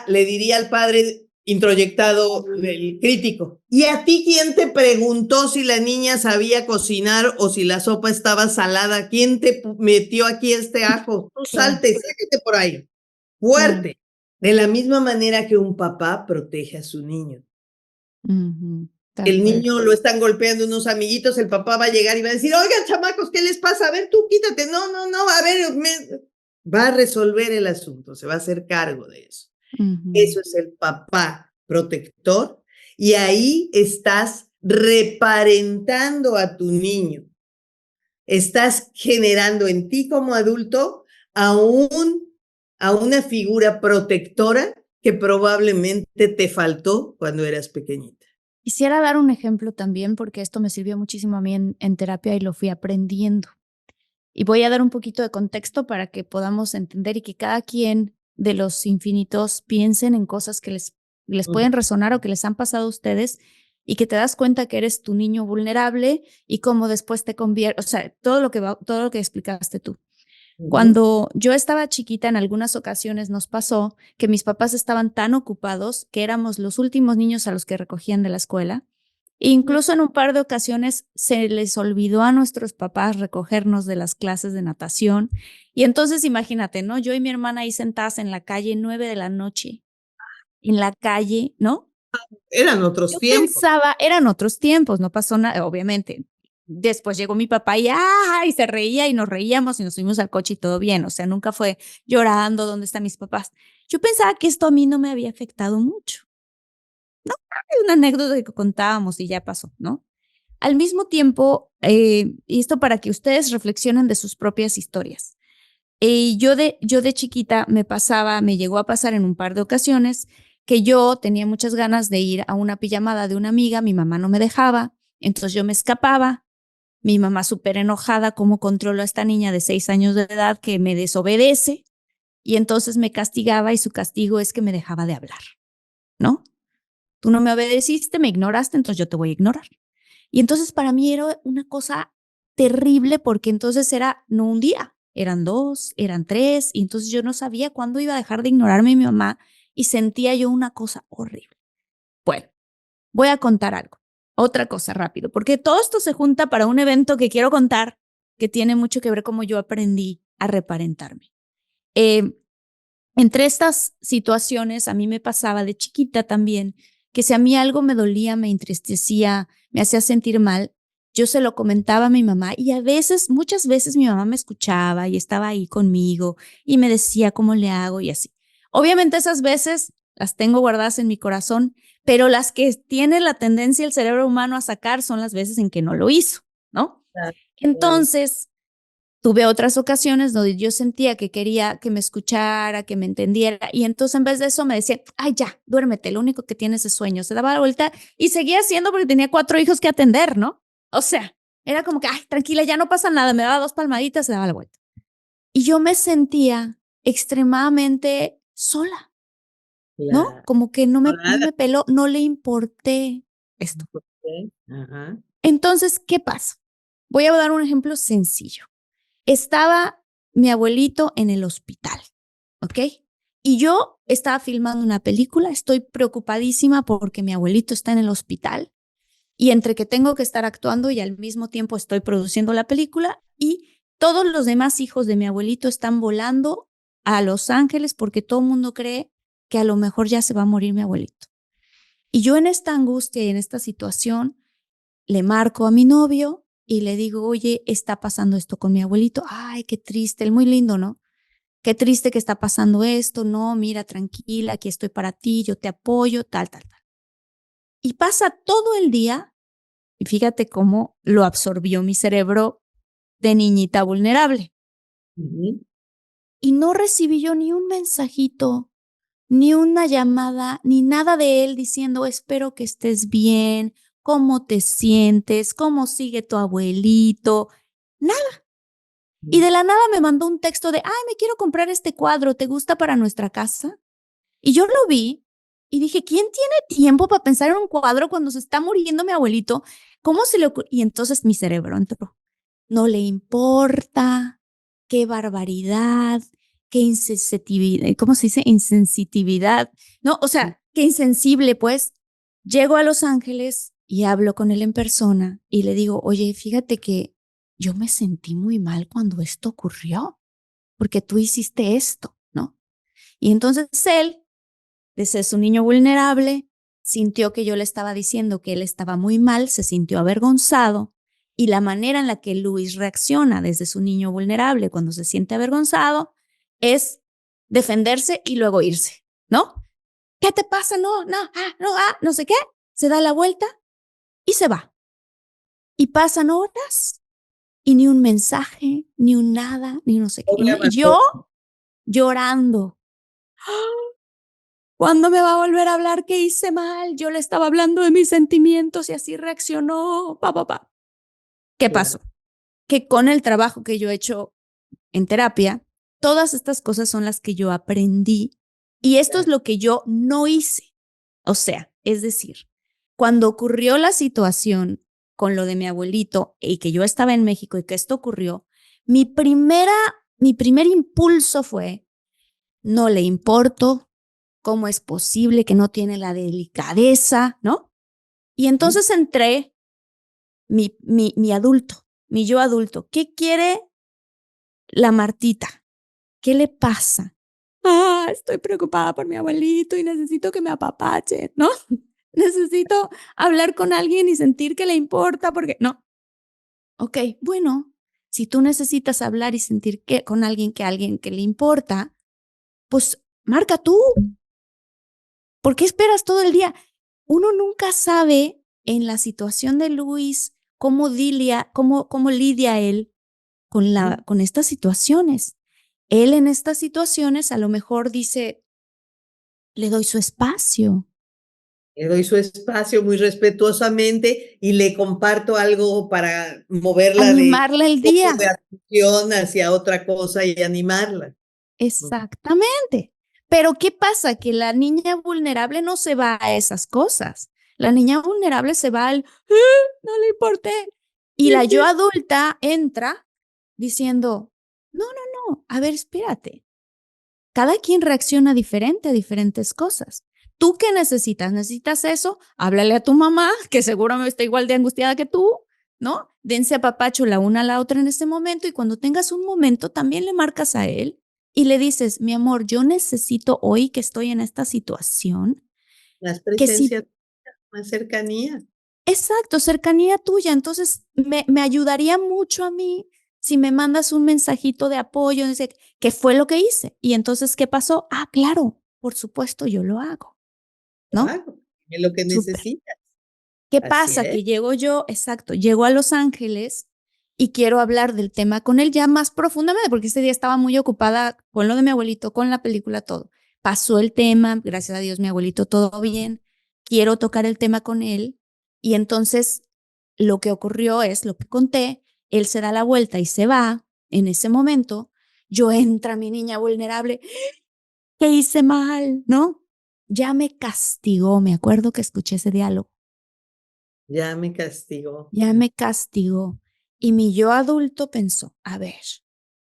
le diría al padre introyectado, el crítico, ¿y a ti quién te preguntó si la niña sabía cocinar o si la sopa estaba salada? ¿Quién te metió aquí este ajo? Tú Claro, salte, sáquete por ahí. claro. Fuerte. De la misma manera que un papá protege a su niño. Ujú, de El acuerdo. niño lo están golpeando unos amiguitos, el papá va a llegar y va a decir, oigan, chamacos, ¿qué les pasa? A ver, tú quítate. No, no, no, a ver, va a resolver el asunto, se va a hacer cargo de eso. Ujú. Eso es el papá protector y ahí estás reparentando a tu niño. Estás generando en ti como adulto a una figura protectora que probablemente te faltó cuando eras pequeñita. Quisiera dar un ejemplo también porque esto me sirvió muchísimo a mí en terapia y lo fui aprendiendo. Y voy a dar un poquito de contexto para que podamos entender y que cada quien de los infinitos piensen en cosas que les pueden resonar o que les han pasado a ustedes y que te das cuenta que eres tu niño vulnerable y cómo después te convierte, o sea, todo lo que explicaste tú. Cuando yo estaba chiquita, en algunas ocasiones nos pasó que mis papás estaban tan ocupados que éramos los últimos niños a los que recogían de la escuela. Incluso en un par de ocasiones se les olvidó a nuestros papás recogernos de las clases de natación. Y entonces imagínate, ¿no? Yo y mi hermana ahí sentadas en la calle, 9 de la noche, en la calle, ¿no? Eran otros Yo tiempos. pensaba, eran otros tiempos, no pasó nada, obviamente. Después llegó mi papá y se reía y nos reíamos y nos subimos al coche y todo bien. O sea, nunca fue llorando, ¿dónde están mis papás? Yo pensaba que esto a mí no me había afectado mucho. No, es una anécdota que contábamos y ya pasó, ¿no? Al mismo tiempo, y esto para que ustedes reflexionen de sus propias historias. Yo de chiquita me llegó a pasar en un par de ocasiones que yo tenía muchas ganas de ir a una pijamada de una amiga, mi mamá no me dejaba, entonces yo me escapaba, mi mamá súper enojada, cómo controlo a esta niña de 6 años de edad que me desobedece, y entonces me castigaba y su castigo es que me dejaba de hablar, ¿no? Tú no me obedeciste, me ignoraste, entonces yo te voy a ignorar. Y entonces para mí era una cosa terrible porque entonces era no un día, eran 2, eran 3, y entonces yo no sabía cuándo iba a dejar de ignorarme a mi mamá y sentía yo una cosa horrible. Bueno, voy a contar algo, otra cosa rápido, porque todo esto se junta para un evento que quiero contar que tiene mucho que ver cómo yo aprendí a reparentarme. Eh, Entre estas situaciones, a mí me pasaba de chiquita también que si a mí algo me dolía, me entristecía, me hacía sentir mal, yo se lo comentaba a mi mamá y a veces, muchas veces mi mamá me escuchaba y estaba ahí conmigo y me decía cómo le hago y así. Obviamente esas veces las tengo guardadas en mi corazón, pero las que tiene la tendencia el cerebro humano a sacar son las veces en que no lo hizo, ¿no? Entonces, tuve otras ocasiones donde yo sentía que quería que me escuchara, que me entendiera, y entonces en vez de eso me decía, ay, ya, duérmete, lo único que tienes es sueño. Se daba la vuelta y seguía haciendo porque tenía 4 hijos que atender, ¿no? O sea, era como que, ay, tranquila, ya no pasa nada, me daba 2 palmaditas, se daba la vuelta. Y yo me sentía extremadamente sola, ¿no? La Como que no colada. me peló, no le importé esto. Ajá. Entonces, ¿qué pasa? Voy a dar un ejemplo sencillo. Estaba mi abuelito en el hospital, ¿ok? Y yo estaba filmando una película, estoy preocupadísima porque mi abuelito está en el hospital y entre que tengo que estar actuando y al mismo tiempo estoy produciendo la película y todos los demás hijos de mi abuelito están volando a Los Ángeles porque todo el mundo cree que a lo mejor ya se va a morir mi abuelito. Y yo en esta angustia y en esta situación le marco a mi novio y le digo, oye, está pasando esto con mi abuelito. Ay, qué triste, él muy lindo, ¿no? Qué triste que está pasando esto. No, mira, tranquila, aquí estoy para ti, yo te apoyo, tal, tal, tal. Y pasa todo el día y fíjate cómo lo absorbió mi cerebro de niñita vulnerable. Ujú. Y no recibí yo ni un mensajito, ni una llamada, ni nada de él diciendo, espero que estés bien, cómo te sientes, cómo sigue tu abuelito, nada. Y de la nada me mandó un texto de, ay, me quiero comprar este cuadro, ¿te gusta para nuestra casa? Y yo lo vi y dije, ¿quién tiene tiempo para pensar en un cuadro cuando se está muriendo mi abuelito? ¿Cómo se le ocurre? Y entonces mi cerebro entró. No le importa, qué barbaridad, qué insensitividad, ¿cómo se dice? Insensitividad. No, o sea, qué insensible, pues. Llego a Los Ángeles y hablo con él en persona y le digo, oye, fíjate que yo me sentí muy mal cuando esto ocurrió, porque tú hiciste esto, ¿no? Y entonces él, desde su niño vulnerable, sintió que yo le estaba diciendo que él estaba muy mal, se sintió avergonzado y la manera en la que Luis reacciona desde su niño vulnerable cuando se siente avergonzado es defenderse y luego irse, ¿no? ¿Qué te pasa? No, no, no sé qué. Se da la vuelta y se va. Y pasan horas y ni un mensaje, ni un nada, ni no sé qué. Pobre Y yo abandono. llorando. ¿Cuándo me va a volver a hablar que hice mal? Yo le estaba hablando de mis sentimientos y así reaccionó. ¿Qué Claro. pasó? Que con el trabajo que yo he hecho en terapia, todas estas cosas son las que yo aprendí y esto es Claro. lo que yo no hice. O sea, es decir, cuando ocurrió la situación con lo de mi abuelito y que yo estaba en México y que esto ocurrió, mi primer impulso fue, no le importo, ¿cómo es posible que no tiene la delicadeza, no? Y Ujú. entonces entré mi adulto, mi yo adulto. ¿Qué quiere la Martita? ¿Qué le pasa? Ah, estoy preocupada por mi abuelito y necesito que me apapache, ¿no? Necesito hablar con alguien y sentir que le importa porque no. Ok, bueno, si tú necesitas hablar y sentir que con alguien que le importa, pues marca tú. ¿Por qué esperas todo el día? Uno nunca sabe en la situación de Luis cómo lidia él Ujú. con estas situaciones. Él en estas situaciones a lo mejor dice, le doy su espacio, Le doy su espacio muy respetuosamente y le comparto algo para moverla de animarle el un poco día. de atención hacia otra cosa y animarla, ¿no? Exactamente. Pero ¿qué pasa? Que la niña vulnerable no se va a esas cosas. La niña vulnerable se va al, "Ah, no le importé". Y la yo adulta entra diciendo, no, no, no, a ver, espérate. Cada quien reacciona diferente a diferentes cosas. ¿Tú qué necesitas? ¿Necesitas eso? Háblale a tu mamá, que seguro está igual de angustiada que tú, ¿no? Dense a papacho la una a la otra en este momento y cuando tengas un momento también le marcas a él y le dices, mi amor, yo necesito hoy que estoy en esta situación, Más que si, presencia, más cercanía. exacto, cercanía tuya, entonces me ayudaría mucho a mí si me mandas un mensajito de apoyo, dice, ¿qué fue lo que hice? Y entonces, ¿qué pasó? Ah, claro, por supuesto, yo lo hago, ¿no? Claro, es lo que Súper. necesitas. ¿Qué Así pasa? es. Que llego yo, exacto, llego a Los Ángeles y quiero hablar del tema con él ya más profundamente, porque ese día estaba muy ocupada con lo de mi abuelito, con la película, todo. Pasó el tema, gracias a Dios, mi abuelito, todo bien. Quiero tocar el tema con él y entonces lo que ocurrió es lo que conté, él se da la vuelta y se va. En ese momento, yo entra mi niña vulnerable, ¿qué hice mal? ¿No? Ya me castigó, me acuerdo que escuché ese diálogo. Ya me castigó. Ya me castigó. Y mi yo adulto pensó, a ver,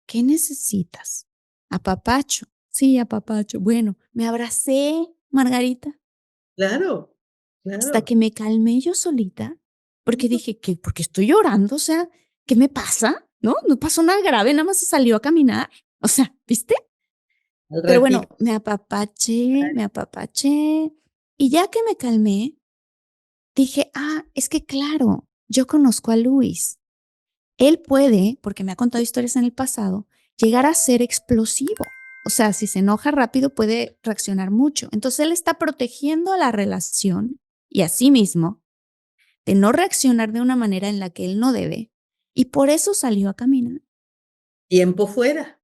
¿qué necesitas? Apapacho. Sí, apapacho. Bueno, me abracé, Margarita, Claro, hasta claro. que me calmé yo solita, porque dije: "¿Qué? ¿Por qué estoy llorando? O sea, ¿qué me pasa? ¿No? No pasó nada grave, nada más se salió a caminar". O sea, ¿viste? Al Pero bueno, ratito. me apapaché, y ya que me calmé, dije: "Ah, es que claro, yo conozco a Luis. Él puede, porque me ha contado historias en el pasado, llegar a ser explosivo. O sea, si se enoja rápido puede reaccionar mucho. Entonces él está protegiendo a la relación y a sí mismo de no reaccionar de una manera en la que él no debe, y por eso salió a caminar. Tiempo fuera.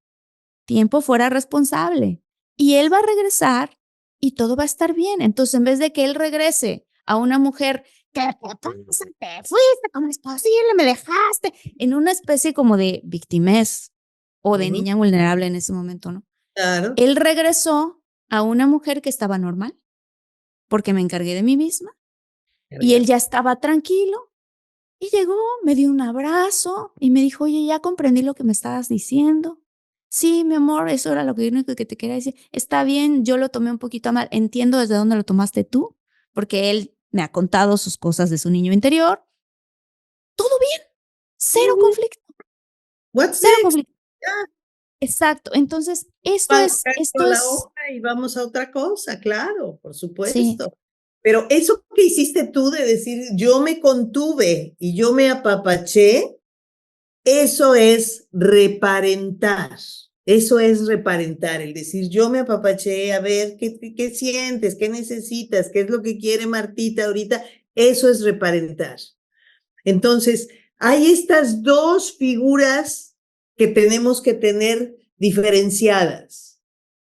Tiempo fuera responsable. Y él va a regresar y todo va a estar bien. Entonces, en vez de que él regrese a una mujer, ¿qué te pasa? Te fuiste, ¿cómo es posible? Me dejaste. En una especie como de victimez o de Ujú, niña vulnerable en ese momento, ¿no? claro. Él regresó a una mujer que estaba normal porque me encargué de mí misma y él ya Cargaste. estaba tranquilo y llegó, me dio un abrazo y me dijo: "Oye, ya comprendí lo que me estabas diciendo. Sí, mi amor, eso era lo único que te quería decir. Está bien, yo lo tomé un poquito a mal. Entiendo desde dónde lo tomaste tú, porque él me ha contado sus cosas de su niño interior. Todo bien, cero Ujú. conflicto, What's cero next? conflicto". Ya, Exacto. Entonces, pasando esto la es hoja y vamos a otra cosa, claro, por sí, supuesto. Pero eso que hiciste tú de decir, yo me contuve y yo me apapaché, eso es reparentar. Eso es reparentar, el decir, yo me apapaché, a ver, ¿qué sientes? ¿Qué necesitas? ¿Qué es lo que quiere Martita ahorita? Eso es reparentar. Entonces, hay estas dos figuras que tenemos que tener diferenciadas,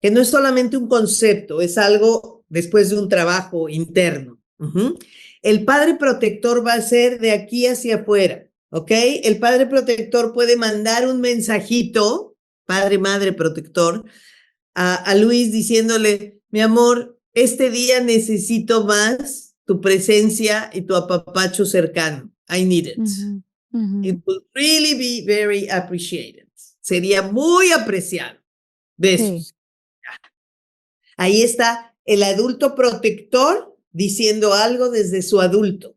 que no es solamente un concepto, es algo después de un trabajo interno. El padre protector va a ser de aquí hacia afuera, ¿ok? El padre protector puede mandar un mensajito, padre, madre protector, a Luis diciéndole, mi amor, este día necesito más tu presencia y tu apapacho cercano. I need it. ujú, It ujú, will really be very appreciated. Sería muy apreciado. sí, Besos. Ahí está el adulto protector diciendo algo desde su adulto,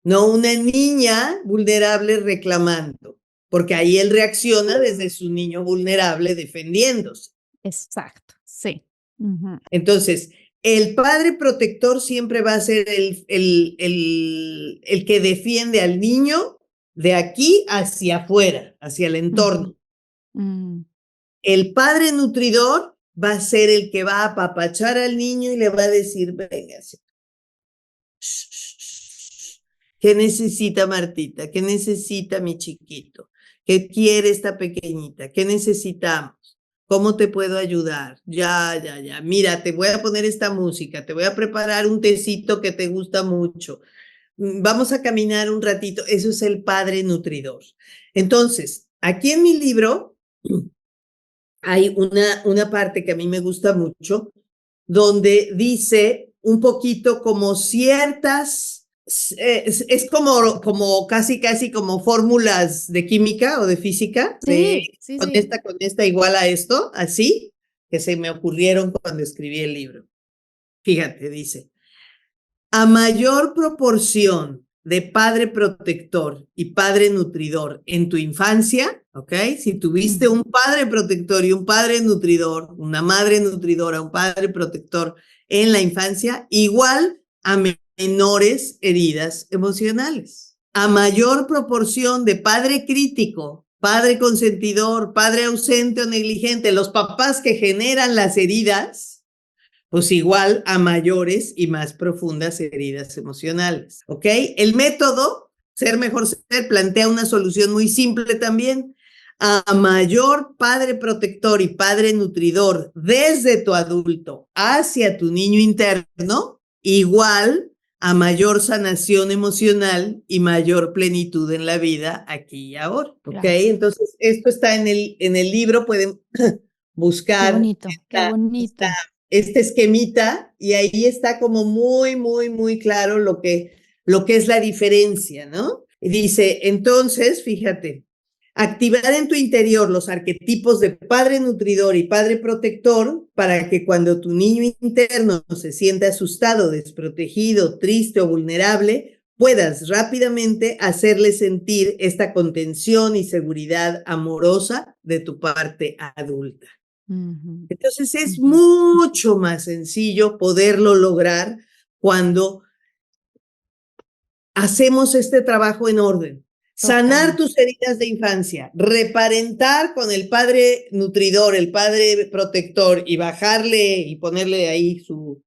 no una niña vulnerable reclamando, porque ahí él reacciona desde su niño vulnerable defendiéndose. exacto, sí. Ujú, Entonces, el padre protector siempre va a ser el que defiende al niño de aquí hacia afuera, hacia el ujú, entorno. mm, El padre nutridor va a ser el que va a apapachar al niño y le va a decir, venga, ¿qué necesita Martita? ¿Qué necesita mi chiquito? ¿Qué quiere esta pequeñita? ¿Qué necesitamos? ¿Cómo te puedo ayudar? Ya. Mira, te voy a poner esta música, te voy a preparar un tecito que te gusta mucho. Vamos a caminar un ratito. Eso es el padre nutridor. Entonces, aquí en mi libro hay una parte que a mí me gusta mucho, donde dice un poquito como ciertas, es como casi como fórmulas de química o de física, de sí, sí, sí. con esta igual a esto, así, que se me ocurrieron cuando escribí el libro. Fíjate, dice, a mayor proporción de padre protector y padre nutridor en tu infancia, ¿ok? Si tuviste Ujú, un padre protector y un padre nutridor, una madre nutridora, un padre protector en la infancia, igual a menores heridas emocionales. A mayor proporción de padre crítico, padre consentidor, padre ausente o negligente, los papás que generan las heridas, pues igual a mayores y más profundas heridas emocionales, ¿ok? El método, ser mejor ser, plantea una solución muy simple también. A mayor padre protector y padre nutridor desde tu adulto hacia tu niño interno, igual a mayor sanación emocional y mayor plenitud en la vida aquí y ahora, ¿ok? claro. Entonces, esto está en el libro, pueden Qué buscar bonito, qué bonito. este esquemita y ahí está como muy claro lo que es la diferencia, ¿no? Y dice, entonces, fíjate, activar en tu interior los arquetipos de padre nutridor y padre protector para que cuando tu niño interno se sienta asustado, desprotegido, triste o vulnerable, puedas rápidamente hacerle sentir esta contención y seguridad amorosa de tu parte adulta. Entonces es mucho más sencillo poderlo lograr cuando hacemos este trabajo en orden. Sanar tus heridas de infancia, reparentar con el padre nutridor, el padre protector y bajarle y ponerle ahí su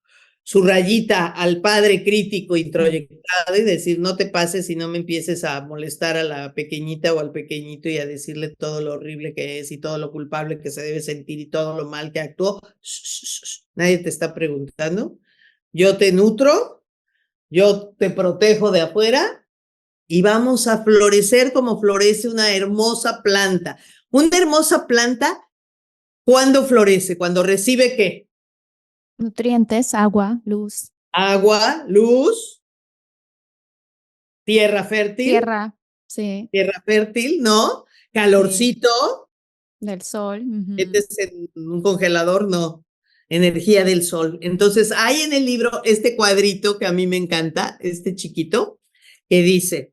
rayita al padre crítico introyectado y decir, no te pases y no me empieces a molestar a la pequeñita o al pequeñito y a decirle todo lo horrible que es y todo lo culpable que se debe sentir y todo lo mal que actuó. Nadie te está preguntando. Yo te nutro, yo te protejo de afuera y vamos a florecer como florece una hermosa planta. Una hermosa planta, ¿cuándo florece? ¿Cuando recibe qué? Nutrientes, agua, luz. Agua, luz, tierra fértil. Tierra, sí. Tierra fértil, ¿no? Calorcito. Sí. Del sol. Este es en un congelador, no. Energía del sol. Entonces, hay en el libro este cuadrito que a mí me encanta, este chiquito, que dice,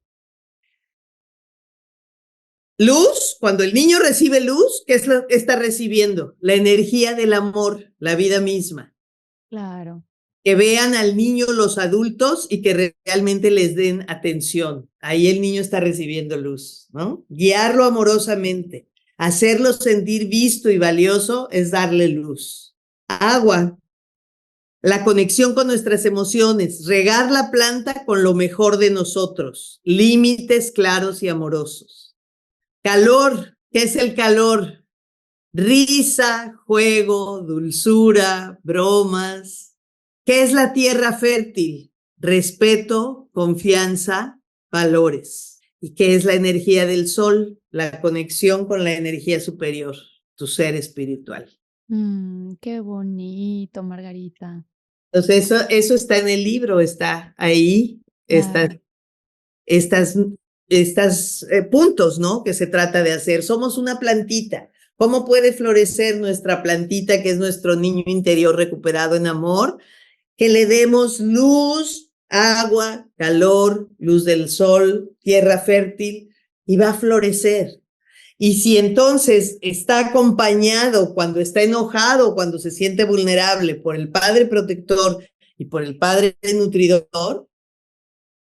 luz, cuando el niño recibe luz, ¿qué es lo que está recibiendo? La energía del amor, la vida misma. Claro. Que vean al niño los adultos y que realmente les den atención. Ahí el niño está recibiendo luz, ¿no? Guiarlo amorosamente, hacerlo sentir visto y valioso es darle luz. Agua, la conexión con nuestras emociones, regar la planta con lo mejor de nosotros, límites claros y amorosos. Calor, ¿qué es el calor? Risa, juego, dulzura, bromas. ¿Qué es la tierra fértil? Respeto, confianza, valores. ¿Y qué es la energía del sol? La conexión con la energía superior, tu ser espiritual. Qué bonito, Margarita. Entonces eso está en el libro, está ahí, estas puntos, ¿no? Que se trata de hacer. Somos una plantita. ¿Cómo puede florecer nuestra plantita, que es nuestro niño interior recuperado en amor? Que le demos luz, agua, calor, luz del sol, tierra fértil, y va a florecer. Y si entonces está acompañado cuando está enojado, cuando se siente vulnerable por el padre protector y por el padre nutridor,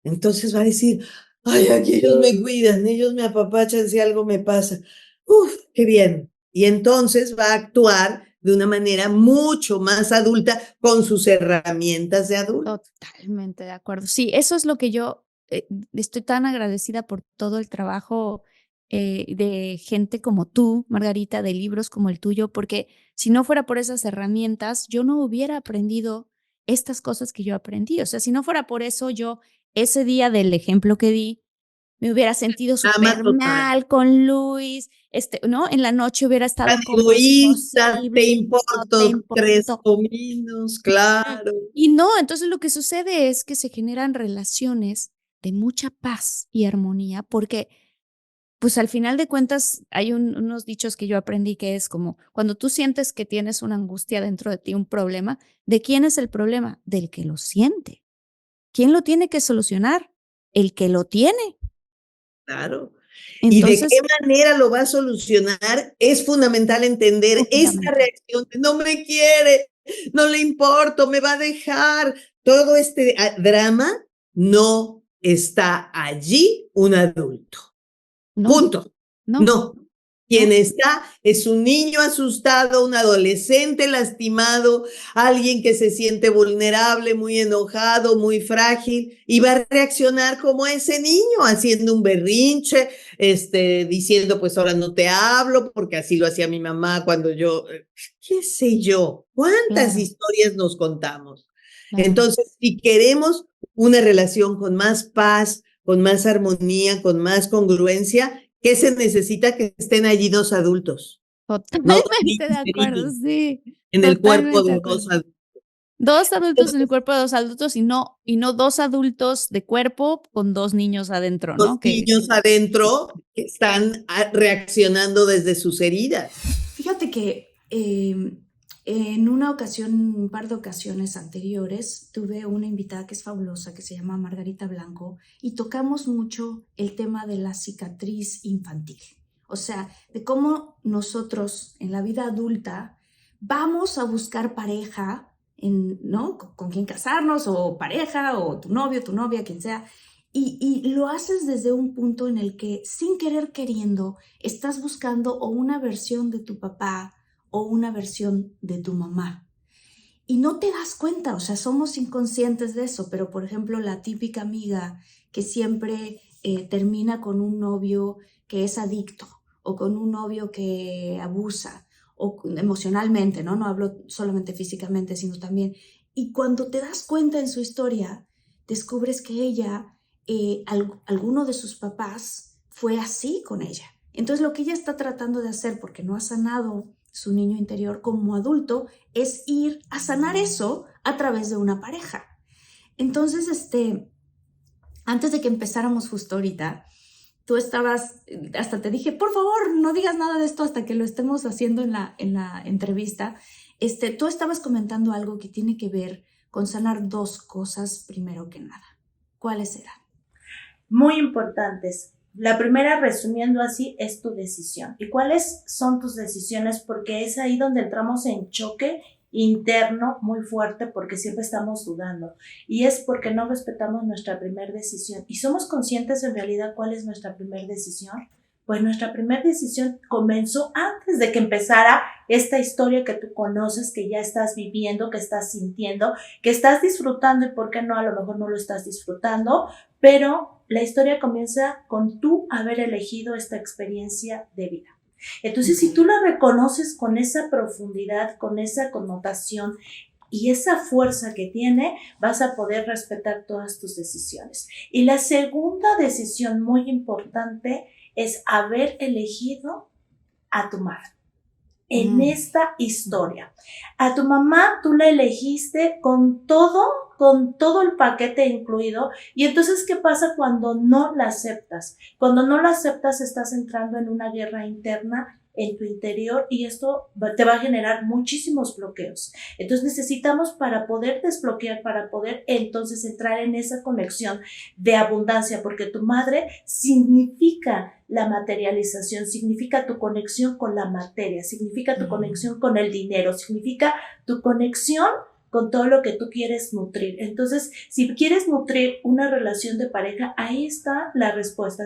entonces va a decir, ay, aquí ellos me cuidan, ellos me apapachan si algo me pasa. Uf, qué bien. Y entonces va a actuar de una manera mucho más adulta con sus herramientas de adulto. Totalmente de acuerdo. Sí, eso es lo que yo estoy tan agradecida por todo el trabajo de gente como tú, Margarita, de libros como el tuyo, porque si no fuera por esas herramientas, yo no hubiera aprendido estas cosas que yo aprendí. O sea, si no fuera por eso, yo ese día del ejemplo que di, me hubiera sentido súper mal con Luis, ¿no? En la noche hubiera estado como egoísta, te te importo 3 importo. cominos, claro. Y no, entonces lo que sucede es que se generan relaciones de mucha paz y armonía, porque pues al final de cuentas hay unos dichos que yo aprendí que es como cuando tú sientes que tienes una angustia dentro de ti, un problema, ¿de quién es el problema? Del que lo siente. ¿Quién lo tiene que solucionar? El que lo tiene. Claro. Entonces, ¿y de qué manera lo va a solucionar? Es fundamental entender esta reacción de no me quiere, no le importo, me va a dejar. Todo este drama no está allí un adulto. no, Punto. No. Quien no. está es un niño asustado, un adolescente lastimado, alguien que se siente vulnerable, muy enojado, muy frágil, y va a reaccionar como ese niño, haciendo un berrinche, diciendo, pues ahora no te hablo, porque así lo hacía mi mamá cuando yo, qué sé yo, cuántas historias nos contamos. Entonces, si queremos una relación con más paz, con más armonía, con más congruencia, ¿qué se necesita? Que estén allí 2 adultos. Totalmente de acuerdo, sí. En el cuerpo de 2 adultos. 2 adultos en el cuerpo de 2 adultos y no 2 adultos de cuerpo con 2 niños adentro, Los ¿no? Que niños adentro que están reaccionando desde sus heridas. Fíjate que en una ocasión, un par de ocasiones anteriores, tuve una invitada que es fabulosa, que se llama Margarita Blanco, y tocamos mucho el tema de la cicatriz infantil. O sea, de cómo nosotros en la vida adulta vamos a buscar pareja, ¿no? Con quién casarnos, o pareja, o tu novio, tu novia, quien sea, y lo haces desde un punto en el que, sin querer queriendo, estás buscando o una versión de tu papá o una versión de tu mamá. Y no te das cuenta, o sea, somos inconscientes de eso, pero por ejemplo, la típica amiga que siempre termina con un novio que es adicto o con un novio que abusa o emocionalmente, ¿no? No hablo solamente físicamente, sino también. Y cuando te das cuenta en su historia, descubres que ella, alguno de sus papás fue así con ella. Entonces lo que ella está tratando de hacer, porque no ha sanado su niño interior como adulto, es ir a sanar eso a través de una pareja. Entonces, antes de que empezáramos justo ahorita, tú estabas, hasta te dije, por favor, no digas nada de esto hasta que lo estemos haciendo en la entrevista. Tú estabas comentando algo que tiene que ver con sanar 2 cosas primero que nada. ¿Cuáles eran? Muy importantes. La primera, resumiendo así, es tu decisión. ¿Y cuáles son tus decisiones? Porque es ahí donde entramos en choque interno muy fuerte, porque siempre estamos dudando. Y es porque no respetamos nuestra primera decisión. ¿Y somos conscientes en realidad cuál es nuestra primera decisión? Pues nuestra primera decisión comenzó antes de que empezara esta historia que tú conoces, que ya estás viviendo, que estás sintiendo, que estás disfrutando, y por qué no, a lo mejor no lo estás disfrutando, pero la historia comienza con tú haber elegido esta experiencia de vida. Entonces, si tú la reconoces con esa profundidad, con esa connotación y esa fuerza que tiene, vas a poder respetar todas tus decisiones. Y la segunda decisión muy importante es haber elegido a tu madre en esta historia. A tu mamá tú la elegiste con todo el paquete incluido. Y entonces, ¿qué pasa cuando no la aceptas? Cuando no la aceptas, estás entrando en una guerra interna en tu interior, y esto te va a generar muchísimos bloqueos. Entonces necesitamos, para poder desbloquear, para poder entonces entrar en esa conexión de abundancia, porque tu madre significa la materialización, significa tu conexión con la materia, significa tu conexión con el dinero, significa tu conexión con todo lo que tú quieres nutrir. Entonces, si quieres nutrir una relación de pareja, ahí está la respuesta.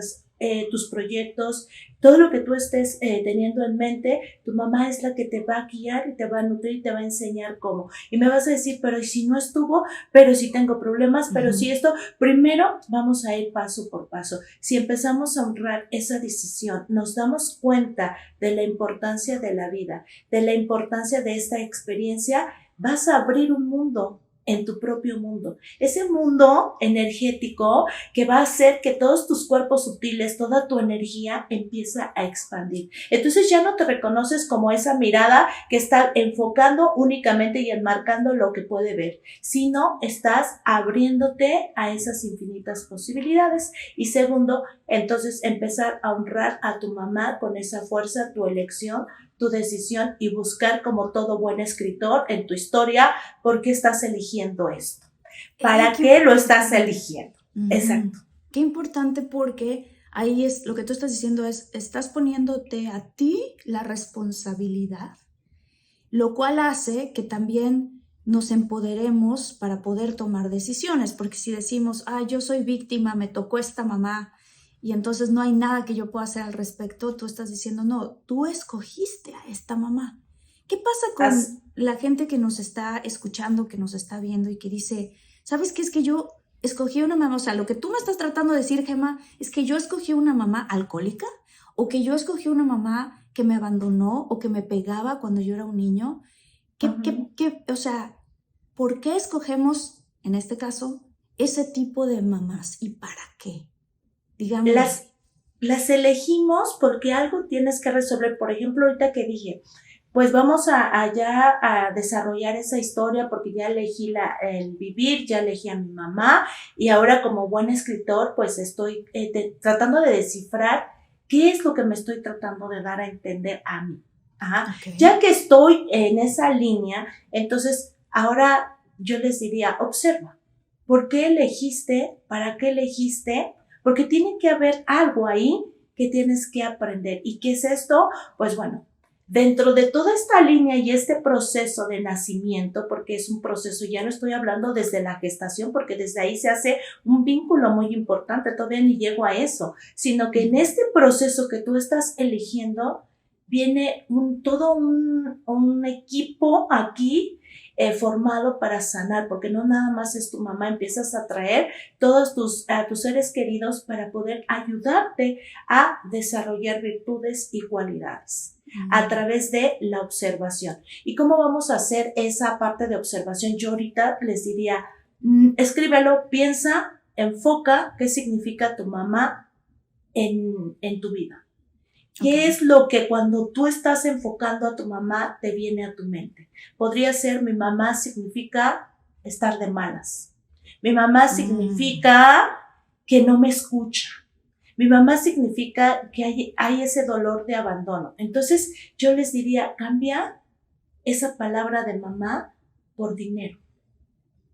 Tus proyectos, todo lo que tú estés teniendo en mente, tu mamá es la que te va a guiar y te va a nutrir y te va a enseñar cómo. Y me vas a decir, pero ¿y si no estuvo? Pero si tengo problemas, pero si esto. Primero vamos a ir paso por paso. Si empezamos a honrar esa decisión, nos damos cuenta de la importancia de la vida, de la importancia de esta experiencia, vas a abrir un mundo en tu propio mundo. Ese mundo energético que va a hacer que todos tus cuerpos sutiles, toda tu energía empieza a expandir. Entonces ya no te reconoces como esa mirada que está enfocando únicamente y enmarcando lo que puede ver, sino estás abriéndote a esas infinitas posibilidades. Y segundo, entonces empezar a honrar a tu mamá con esa fuerza, tu elección, tu decisión, y buscar, como todo buen escritor, en tu historia, por qué estás eligiendo esto. ¿Para qué lo estás eligiendo? Exacto. Qué importante, porque ahí es lo que tú estás diciendo, estás poniéndote a ti la responsabilidad, lo cual hace que también nos empoderemos para poder tomar decisiones, porque si decimos, yo soy víctima, me tocó esta mamá, y entonces no hay nada que yo pueda hacer al respecto, tú estás diciendo, no, tú escogiste a esta mamá. ¿Qué pasa con la gente que nos está escuchando, que nos está viendo y que dice, ¿sabes qué? Es que yo escogí una mamá, o sea, lo que tú me estás tratando de decir, Gemma, es que yo escogí una mamá alcohólica, o que yo escogí una mamá que me abandonó o que me pegaba cuando yo era un niño. O sea, ¿por qué escogemos, en este caso, ese tipo de mamás y para qué? Las elegimos porque algo tienes que resolver. Por ejemplo, ahorita que dije, pues vamos allá a desarrollar esa historia porque ya elegí el vivir, ya elegí a mi mamá y ahora como buen escritor pues estoy tratando de descifrar qué es lo que me estoy tratando de dar a entender a mí. Ajá. Okay. Ya que estoy en esa línea, entonces ahora yo les diría, observa, ¿por qué elegiste? ¿Para qué elegiste? Porque tiene que haber algo ahí que tienes que aprender. ¿Y qué es esto? Pues bueno, dentro de toda esta línea y este proceso de nacimiento, porque es un proceso, ya no estoy hablando desde la gestación, porque desde ahí se hace un vínculo muy importante, todavía ni llego a eso, sino que en este proceso que tú estás eligiendo, viene todo un equipo aquí formado para sanar, porque no nada más es tu mamá, empiezas a traer todos a tus seres queridos para poder ayudarte a desarrollar virtudes y cualidades a través de la observación. ¿Y cómo vamos a hacer esa parte de observación? Yo ahorita les diría, escríbelo, piensa, enfoca qué significa tu mamá en tu vida. ¿Qué es lo que cuando tú estás enfocando a tu mamá te viene a tu mente? Podría ser, mi mamá significa estar de malas. Mi mamá significa que no me escucha. Mi mamá significa que hay ese dolor de abandono. Entonces, yo les diría, cambia esa palabra de mamá por dinero.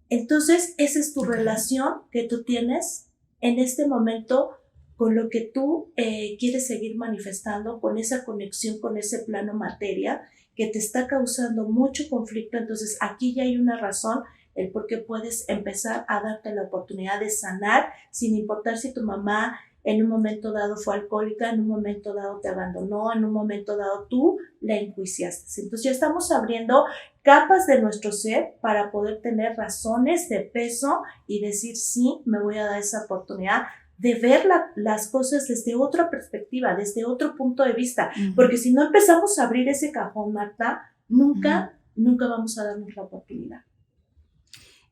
Entonces, esa es tu relación que tú tienes en este momento con lo que tú quieres seguir manifestando, con esa conexión, con ese plano materia que te está causando mucho conflicto. Entonces, aquí ya hay una razón, el por qué puedes empezar a darte la oportunidad de sanar, sin importar si tu mamá en un momento dado fue alcohólica, en un momento dado te abandonó, en un momento dado tú la enjuiciaste. Entonces, ya estamos abriendo capas de nuestro ser para poder tener razones de peso y decir, sí, me voy a dar esa oportunidad de ver las cosas desde otra perspectiva, desde otro punto de vista, porque si no empezamos a abrir ese cajón, Marta, nunca vamos a darnos la oportunidad.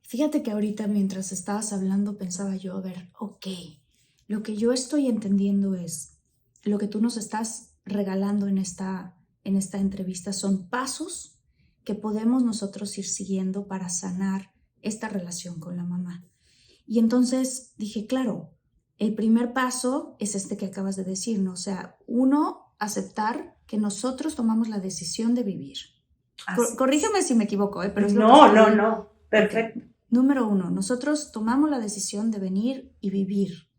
Fíjate que ahorita mientras estabas hablando pensaba yo, a ver, ok, lo que yo estoy entendiendo es, lo que tú nos estás regalando en esta entrevista son pasos que podemos nosotros ir siguiendo para sanar esta relación con la mamá. Y entonces dije, claro, el primer paso es este que acabas de decir, ¿no? O sea, uno, aceptar que nosotros tomamos la decisión de vivir. Corrígeme si me equivoco, pero es lo que No, perfecto. Okay. Número 1, nosotros tomamos la decisión de venir y vivir.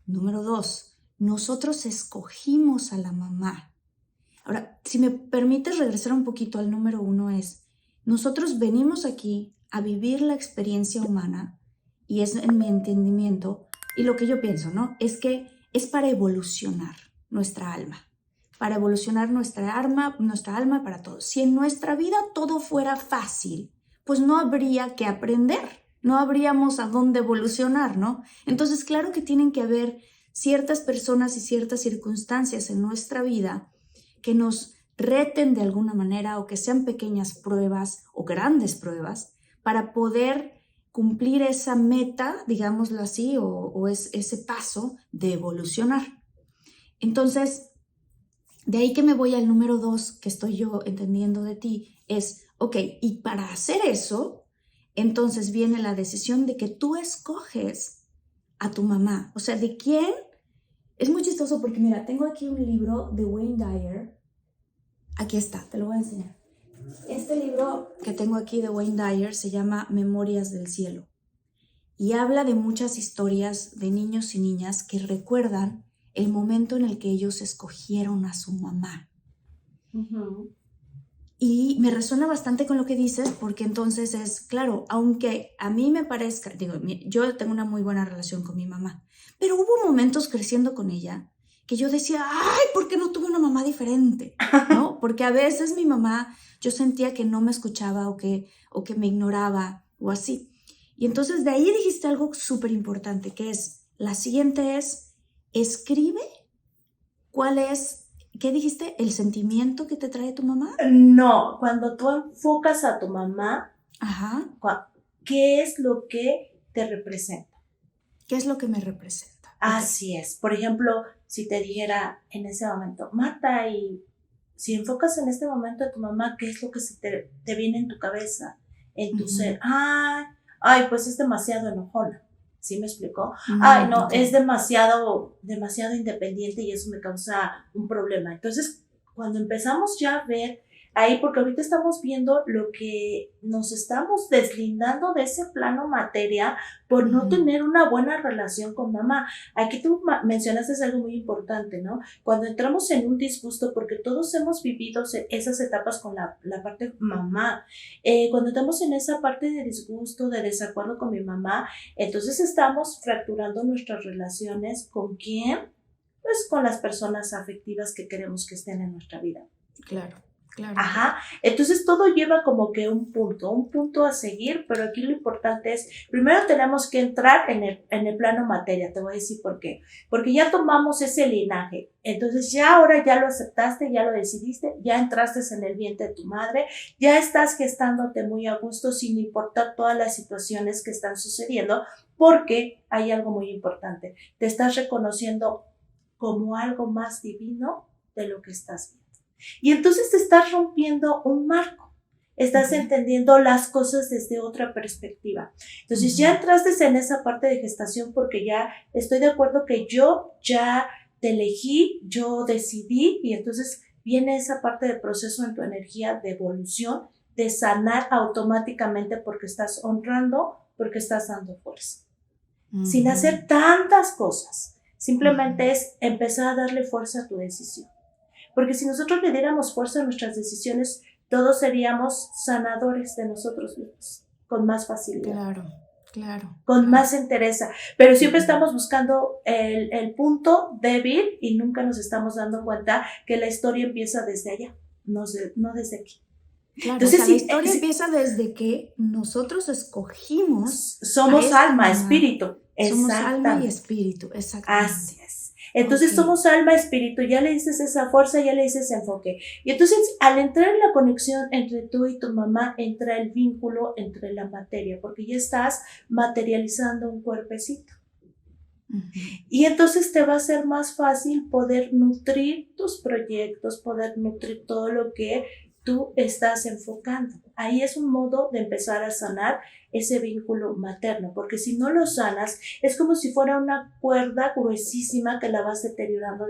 Número 2, nosotros escogimos a la mamá. Ahora, si me permites regresar un poquito al número 1 es, nosotros venimos aquí a vivir la experiencia humana y es en mi entendimiento. Y lo que yo pienso, ¿no? Es que es para evolucionar nuestra alma, para evolucionar nuestra alma para todo. Si en nuestra vida todo fuera fácil, pues no habría que aprender, no habríamos a dónde evolucionar, ¿no? Entonces, claro que tienen que haber ciertas personas y ciertas circunstancias en nuestra vida que nos reten de alguna manera o que sean pequeñas pruebas o grandes pruebas para poder cumplir esa meta, digámoslo así, o es ese paso de evolucionar. Entonces, de ahí que me voy al número 2 que estoy yo entendiendo de ti, es, ok, y para hacer eso, entonces viene la decisión de que tú escoges a tu mamá. O sea, ¿de quién? Es muy chistoso porque, mira, tengo aquí un libro de Wayne Dyer. Aquí está, te lo voy a enseñar. Este libro que tengo aquí de Wayne Dyer se llama Memorias del Cielo y habla de muchas historias de niños y niñas que recuerdan el momento en el que ellos escogieron a su mamá. Uh-huh. Y me resuena bastante con lo que dices porque entonces es, claro, aunque a mí me parezca, digo, yo tengo una muy buena relación con mi mamá, pero hubo momentos creciendo con ella que yo decía, ay, ¿por qué no tuve una mamá diferente? ¿No? Porque a veces mi mamá, yo sentía que no me escuchaba o que me ignoraba o así. Y entonces de ahí dijiste algo súper importante, que es, la siguiente es, escribe cuál es, ¿qué dijiste? ¿El sentimiento que te trae tu mamá? No, cuando tú enfocas a tu mamá, ajá, ¿qué es lo que te representa? ¿Qué es lo que me representa? Así es. Por ejemplo, si te dijera en ese momento, Marta, y Si enfocas en este momento a tu mamá, ¿qué es lo que te viene en tu cabeza, en tu ser? Ay, pues es demasiado enojona. ¿Sí me explicó? Ay, no, es demasiado independiente y eso me causa un problema. Entonces, cuando empezamos ya a ver ahí, porque ahorita estamos viendo lo que nos estamos deslindando de ese plano materia por no tener una buena relación con mamá. Aquí tú mencionaste algo muy importante, ¿no? Cuando entramos en un disgusto, porque todos hemos vivido esas etapas con la parte mamá, cuando estamos en esa parte de disgusto, de desacuerdo con mi mamá, entonces estamos fracturando nuestras relaciones. ¿Con quién? Pues con las personas afectivas que queremos que estén en nuestra vida. Claro. Claro. Ajá, entonces todo lleva como que un punto a seguir, pero aquí lo importante es, primero tenemos que entrar en el plano materia, te voy a decir por qué, porque ya tomamos ese linaje, entonces ya ahora ya lo aceptaste, ya lo decidiste, ya entraste en el vientre de tu madre, ya estás gestándote muy a gusto sin importar todas las situaciones que están sucediendo, porque hay algo muy importante, te estás reconociendo como algo más divino de lo que estás viendo. Y entonces te estás rompiendo un marco, estás entendiendo las cosas desde otra perspectiva. Entonces ya entraste en esa parte de gestación porque ya estoy de acuerdo que yo ya te elegí, yo decidí y entonces viene esa parte del proceso en tu energía de evolución, de sanar automáticamente porque estás honrando, porque estás dando fuerza. Sin hacer tantas cosas, simplemente es empezar a darle fuerza a tu decisión. Porque si nosotros le diéramos fuerza a nuestras decisiones, todos seríamos sanadores de nosotros mismos, con más facilidad. Claro. Con más entereza. Pero siempre estamos buscando el punto débil y nunca nos estamos dando cuenta que la historia empieza desde allá, no desde aquí. Claro, entonces, la historia empieza desde que nosotros escogimos. Somos alma, espíritu. Somos alma y espíritu, exactamente. Así es. Entonces somos alma, espíritu, ya le dices esa fuerza, ya le dices ese enfoque. Y entonces al entrar en la conexión entre tú y tu mamá, entra el vínculo entre la materia, porque ya estás materializando un cuerpecito. Y entonces te va a ser más fácil poder nutrir tus proyectos, poder nutrir todo lo que tú estás enfocando. Ahí es un modo de empezar a sanar ese vínculo materno, porque si no lo sanas, es como si fuera una cuerda gruesísima que la vas deteriorando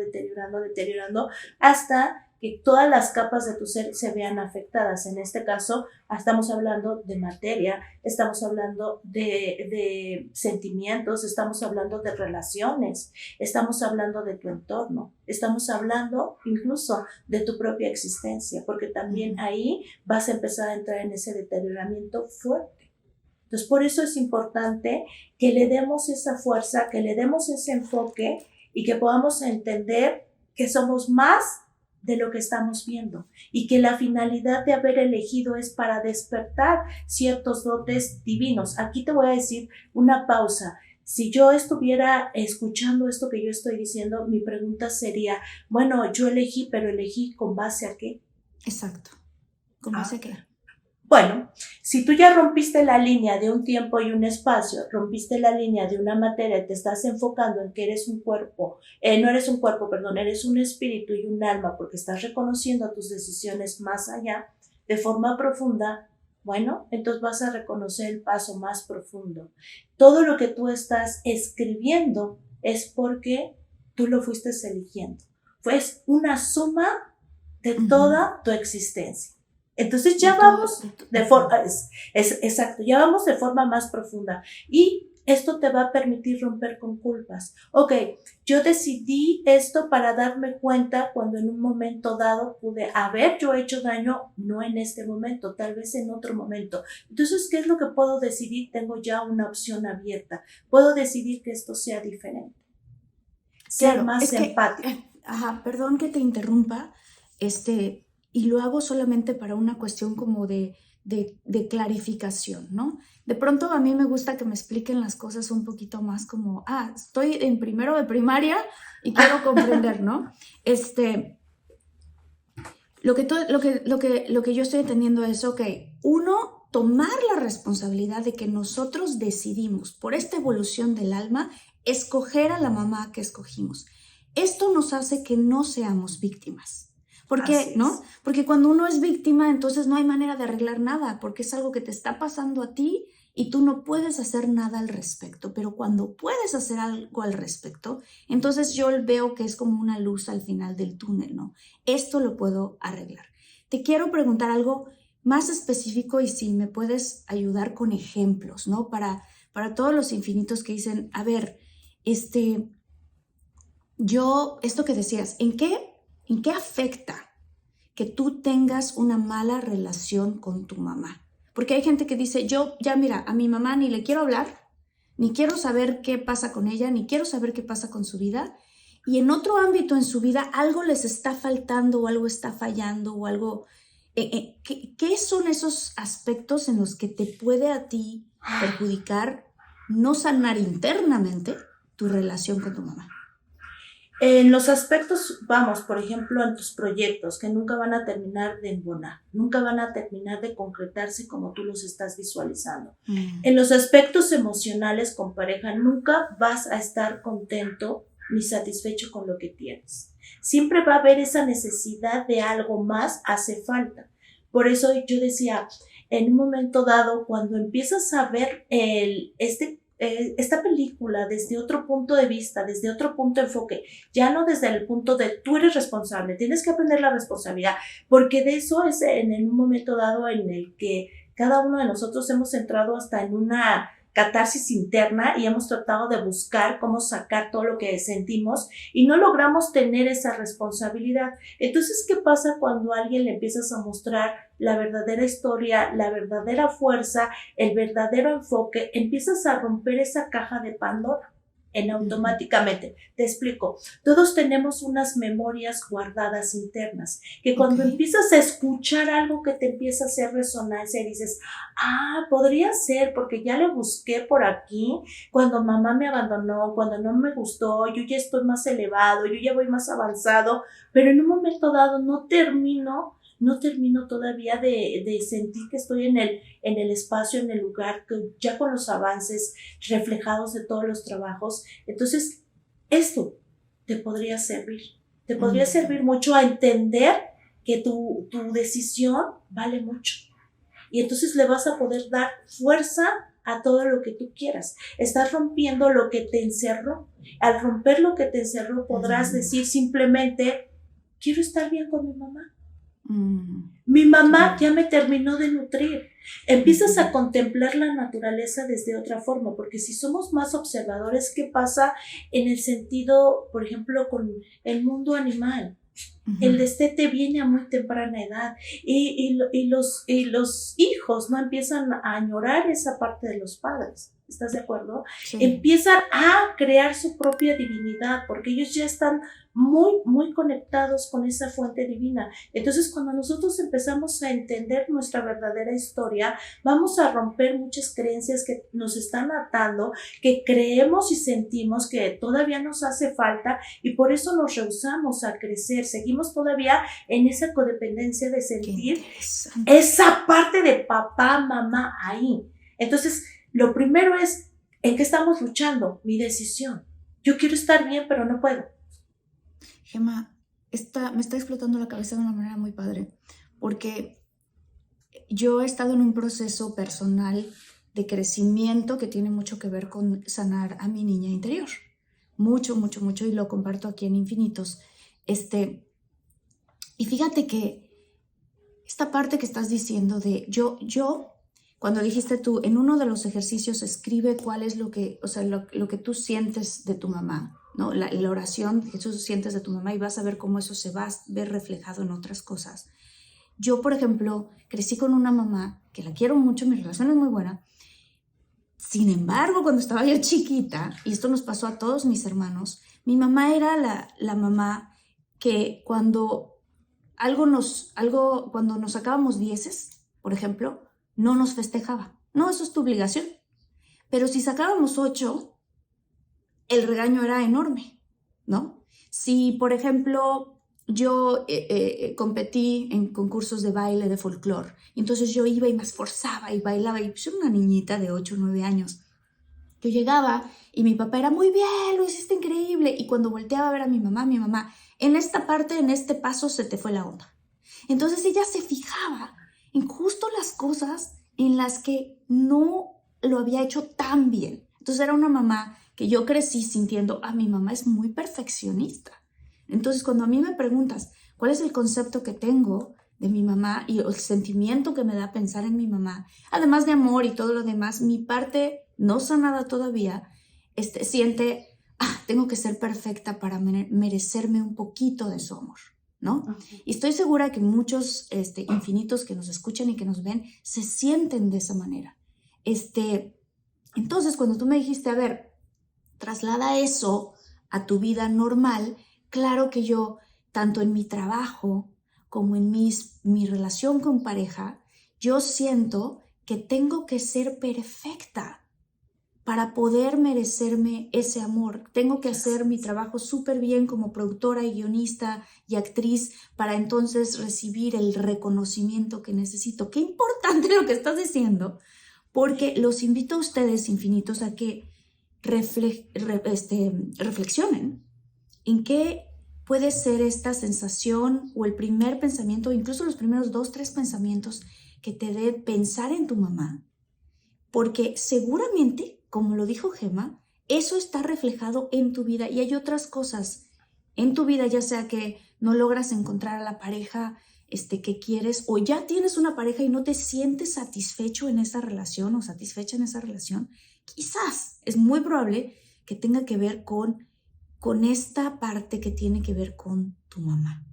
hasta que todas las capas de tu ser se vean afectadas. En este caso, estamos hablando de materia, estamos hablando de sentimientos, estamos hablando de relaciones, estamos hablando de tu entorno, estamos hablando incluso de tu propia existencia, porque también ahí vas a empezar a entrar en ese deterioramiento fuerte. Entonces, por eso es importante que le demos esa fuerza, que le demos ese enfoque y que podamos entender que somos más de lo que estamos viendo y que la finalidad de haber elegido es para despertar ciertos dotes divinos. Aquí te voy a decir una pausa. Si yo estuviera escuchando esto que yo estoy diciendo, mi pregunta sería, bueno, yo elegí, pero elegí ¿con base a qué? Exacto. ¿Con base a qué? Bueno, si tú ya rompiste la línea de un tiempo y un espacio, rompiste la línea de una materia y te estás enfocando en que eres un cuerpo, no eres un cuerpo, perdón, eres un espíritu y un alma porque estás reconociendo tus decisiones más allá, de forma profunda, bueno, entonces vas a reconocer el paso más profundo. Todo lo que tú estás escribiendo es porque tú lo fuiste eligiendo. Fue una suma de toda tu existencia. Entonces ya vamos de forma, exacto, ya vamos de forma más profunda y esto te va a permitir romper con culpas. Ok, yo decidí esto para darme cuenta cuando en un momento dado pude haber yo hecho daño, no en este momento, tal vez en otro momento. Entonces, ¿qué es lo que puedo decidir? Tengo ya una opción abierta. Puedo decidir que esto sea diferente. Ser más empático. Perdón que te interrumpa, y lo hago solamente para una cuestión como de clarificación, ¿no? De pronto a mí me gusta que me expliquen las cosas un poquito más como, estoy en primero de primaria y quiero comprender, ¿no? Lo que yo estoy entendiendo es, uno, tomar la responsabilidad de que nosotros decidimos por esta evolución del alma escoger a la mamá que escogimos. Esto nos hace que no seamos víctimas. ¿Por qué? ¿No? Porque cuando uno es víctima, entonces no hay manera de arreglar nada, porque es algo que te está pasando a ti y tú no puedes hacer nada al respecto. Pero cuando puedes hacer algo al respecto, entonces yo veo que es como una luz al final del túnel, ¿no? Esto lo puedo arreglar. Te quiero preguntar algo más específico y si me puedes ayudar con ejemplos, ¿no? Para todos los infinitos que dicen, a ver, esto que decías, ¿en qué afecta que tú tengas una mala relación con tu mamá? Porque hay gente que dice, yo ya mira, a mi mamá ni le quiero hablar, ni quiero saber qué pasa con ella, ni quiero saber qué pasa con su vida, y en otro ámbito en su vida algo les está faltando o algo está fallando o algo... ¿Qué son esos aspectos en los que te puede a ti perjudicar no sanar internamente tu relación con tu mamá? En los aspectos, vamos, por ejemplo, en tus proyectos que nunca van a terminar de embonar, nunca van a terminar de concretarse como tú los estás visualizando. En los aspectos emocionales con pareja, nunca vas a estar contento ni satisfecho con lo que tienes. Siempre va a haber esa necesidad de algo más, hace falta. Por eso yo decía, en un momento dado, cuando empiezas a ver esta película desde otro punto de vista, desde otro punto de enfoque, ya no desde el punto de tú eres responsable, tienes que aprender la responsabilidad, porque de eso es en un momento dado en el que cada uno de nosotros hemos entrado hasta en una catarsis interna y hemos tratado de buscar cómo sacar todo lo que sentimos y no logramos tener esa responsabilidad. Entonces, ¿qué pasa cuando a alguien le empiezas a mostrar la verdadera historia, la verdadera fuerza, el verdadero enfoque? Empiezas a romper esa caja de Pandora automáticamente. Te explico. Todos tenemos unas memorias guardadas internas que cuando empiezas a escuchar algo que te empieza a hacer resonancia y dices, podría ser porque ya le busqué por aquí, cuando mamá me abandonó, cuando no me gustó, yo ya estoy más elevado, yo ya voy más avanzado, pero en un momento dado no termino todavía de sentir que estoy en el espacio, en el lugar, que ya con los avances reflejados de todos los trabajos. Entonces, esto te podría servir. Te podría servir mucho a entender que tu decisión vale mucho. Y entonces le vas a poder dar fuerza a todo lo que tú quieras. Estás rompiendo lo que te encerró. Al romper lo que te encerró, podrás decir simplemente, quiero estar bien con mi mamá. Mi mamá ya me terminó de nutrir. Empiezas a contemplar la naturaleza desde otra forma, porque si somos más observadores, ¿qué pasa en el sentido, por ejemplo, con el mundo animal? El destete viene a muy temprana edad y los hijos no empiezan a añorar esa parte de los padres. ¿Estás de acuerdo? Sí. Empiezan a crear su propia divinidad porque ellos ya están muy, muy conectados con esa fuente divina. Entonces, cuando nosotros empezamos a entender nuestra verdadera historia, vamos a romper muchas creencias que nos están atando, que creemos y sentimos que todavía nos hace falta y por eso nos rehusamos a crecer. Seguimos todavía en esa codependencia de sentir esa parte de papá, mamá ahí. Entonces, lo primero es, ¿en qué estamos luchando? Mi decisión. Yo quiero estar bien, pero no puedo. Gemma, me está explotando la cabeza de una manera muy padre, porque yo he estado en un proceso personal de crecimiento que tiene mucho que ver con sanar a mi niña interior. Mucho, mucho, mucho, y lo comparto aquí en Infinitos. Y fíjate que esta parte que estás diciendo de yo cuando dijiste tú, en uno de los ejercicios escribe cuál es lo que tú sientes de tu mamá, ¿no? La oración que tú sientes de tu mamá y vas a ver cómo eso se va a ver reflejado en otras cosas. Yo, por ejemplo, crecí con una mamá que la quiero mucho, mi relación es muy buena. Sin embargo, cuando estaba yo chiquita, y esto nos pasó a todos mis hermanos, mi mamá era la mamá que cuando nos sacábamos 10, por ejemplo, no nos festejaba. No, eso es tu obligación. Pero si sacábamos 8, el regaño era enorme, ¿no? Si, por ejemplo, yo competí en concursos de baile de folclore, entonces yo iba y me esforzaba y bailaba, y pues era una niñita de 8 o 9 años. Yo llegaba y mi papá era muy bien, lo hiciste increíble. Y cuando volteaba a ver a mi mamá, en esta parte, en este paso se te fue la onda. Entonces ella se fijaba en justo las cosas en las que no lo había hecho tan bien. Entonces era una mamá que yo crecí sintiendo, mi mamá es muy perfeccionista. Entonces cuando a mí me preguntas cuál es el concepto que tengo de mi mamá y el sentimiento que me da pensar en mi mamá, además de amor y todo lo demás, mi parte no sanada todavía, siente, tengo que ser perfecta para merecerme un poquito de su amor, ¿no? Okay. Y estoy segura que muchos infinitos que nos escuchan y que nos ven se sienten de esa manera. Entonces, cuando tú me dijiste, a ver, traslada eso a tu vida normal, claro que yo, tanto en mi trabajo como en mi relación con pareja, yo siento que tengo que ser perfecta para poder merecerme ese amor. Tengo que hacer mi trabajo súper bien como productora y guionista y actriz para entonces recibir el reconocimiento que necesito. Qué importante lo que estás diciendo, porque los invito a ustedes, infinitos, a que reflexionen en qué puede ser esta sensación o el primer pensamiento, incluso los primeros 2, 3 pensamientos que te dé pensar en tu mamá, porque seguramente, como lo dijo Gemma, eso está reflejado en tu vida y hay otras cosas en tu vida, ya sea que no logras encontrar a la pareja que quieres o ya tienes una pareja y no te sientes satisfecho en esa relación o satisfecha en esa relación, quizás es muy probable que tenga que ver con esta parte que tiene que ver con tu mamá.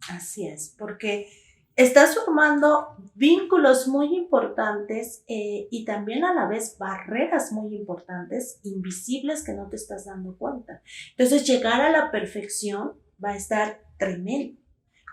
Así es, porque estás formando vínculos muy importantes y también a la vez barreras muy importantes, invisibles que no te estás dando cuenta. Entonces llegar a la perfección va a estar tremendo.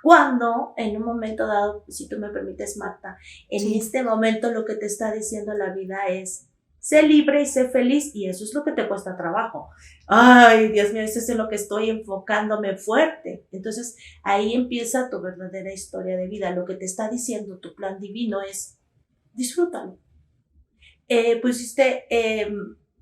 Cuando en un momento dado, si tú me permites, Marta, en este momento lo que te está diciendo la vida es: sé libre y sé feliz, y eso es lo que te cuesta trabajo. Ay, Dios mío, eso es en lo que estoy enfocándome fuerte. Entonces, ahí empieza tu verdadera historia de vida. Lo que te está diciendo tu plan divino es: disfrútalo. Pusiste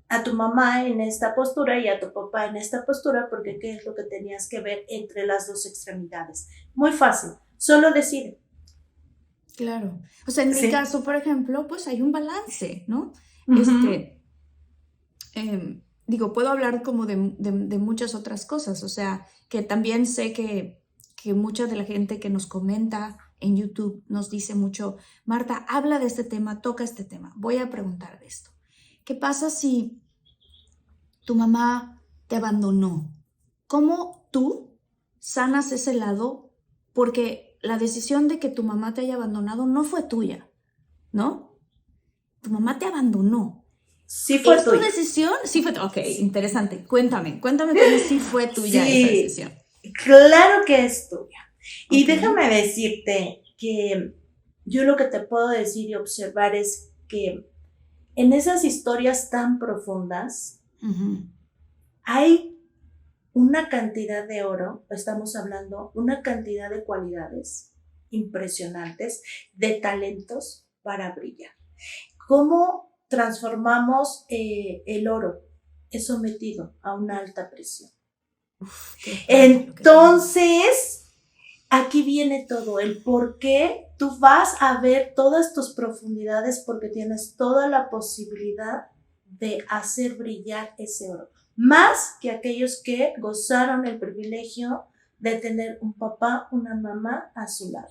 a tu mamá en esta postura y a tu papá en esta postura, porque ¿qué es lo que tenías que ver entre las dos extremidades? Muy fácil, solo decide. Claro. O sea, en mi caso, por ejemplo, pues hay un balance, ¿no? Digo, puedo hablar como de muchas otras cosas, o sea, que también sé que mucha de la gente que nos comenta en YouTube nos dice mucho: Marta, habla de este tema, toca este tema. Voy a preguntar de esto. ¿Qué pasa si tu mamá te abandonó? ¿Cómo tú sanas ese lado? Porque la decisión de que tu mamá te haya abandonado no fue tuya, ¿no? Tu mamá te abandonó. Sí fue tuya. ¿Es tu decisión? Sí fue tuya. Ok, interesante. Cuéntame cómo sí fue tuya esa decisión. Claro que es tuya. Y déjame decirte que yo lo que te puedo decir y observar es que en esas historias tan profundas hay una cantidad de oro, estamos hablando, una cantidad de cualidades impresionantes, de talentos para brillar. ¿Cómo transformamos el oro? Es sometido a una alta presión. Entonces, aquí viene todo, el por qué tú vas a ver todas tus profundidades, porque tienes toda la posibilidad de hacer brillar ese oro. Más que aquellos que gozaron el privilegio de tener un papá, una mamá a su lado.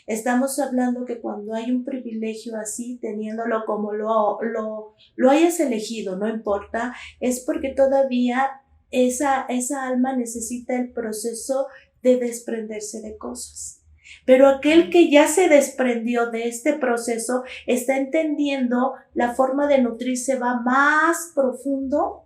Estamos hablando que cuando hay un privilegio así, teniéndolo como lo hayas elegido, no importa, es porque todavía esa alma necesita el proceso de desprenderse de cosas. Pero aquel que ya se desprendió de este proceso está entendiendo la forma de nutrirse, va más profundo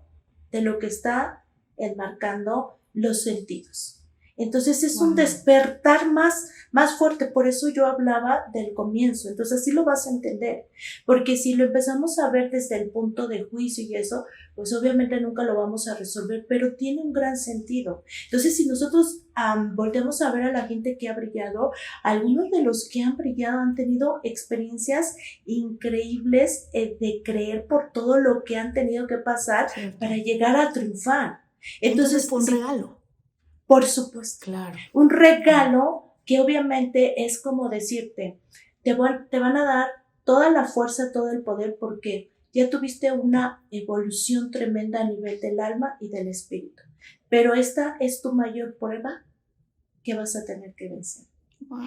de lo que está enmarcando los sentidos. Entonces es Wow. un despertar más fuerte. Por eso yo hablaba del comienzo. Entonces así lo vas a entender. Porque si lo empezamos a ver desde el punto de juicio y eso, pues obviamente nunca lo vamos a resolver, pero tiene un gran sentido. Entonces si nosotros volteamos a ver a la gente que ha brillado, algunos de los que han brillado han tenido experiencias increíbles de creer por todo lo que han tenido que pasar Cierto. para llegar a triunfar. Entonces fue un sí, regalo. por supuesto. Claro. Un regalo que obviamente es como decirte, te van a dar toda la fuerza, todo el poder, porque ya tuviste una evolución tremenda a nivel del alma y del espíritu. Pero esta es tu mayor prueba que vas a tener que vencer. Wow.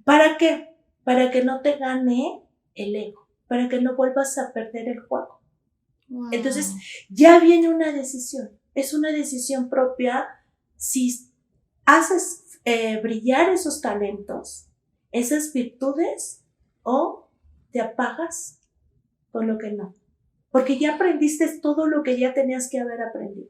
¿Para qué? Para que no te gane el ego, para que no vuelvas a perder el juego. Wow. Entonces, ya viene una decisión. Es una decisión propia si haces brillar esos talentos, esas virtudes, o te apagas con lo que no. Porque ya aprendiste todo lo que ya tenías que haber aprendido.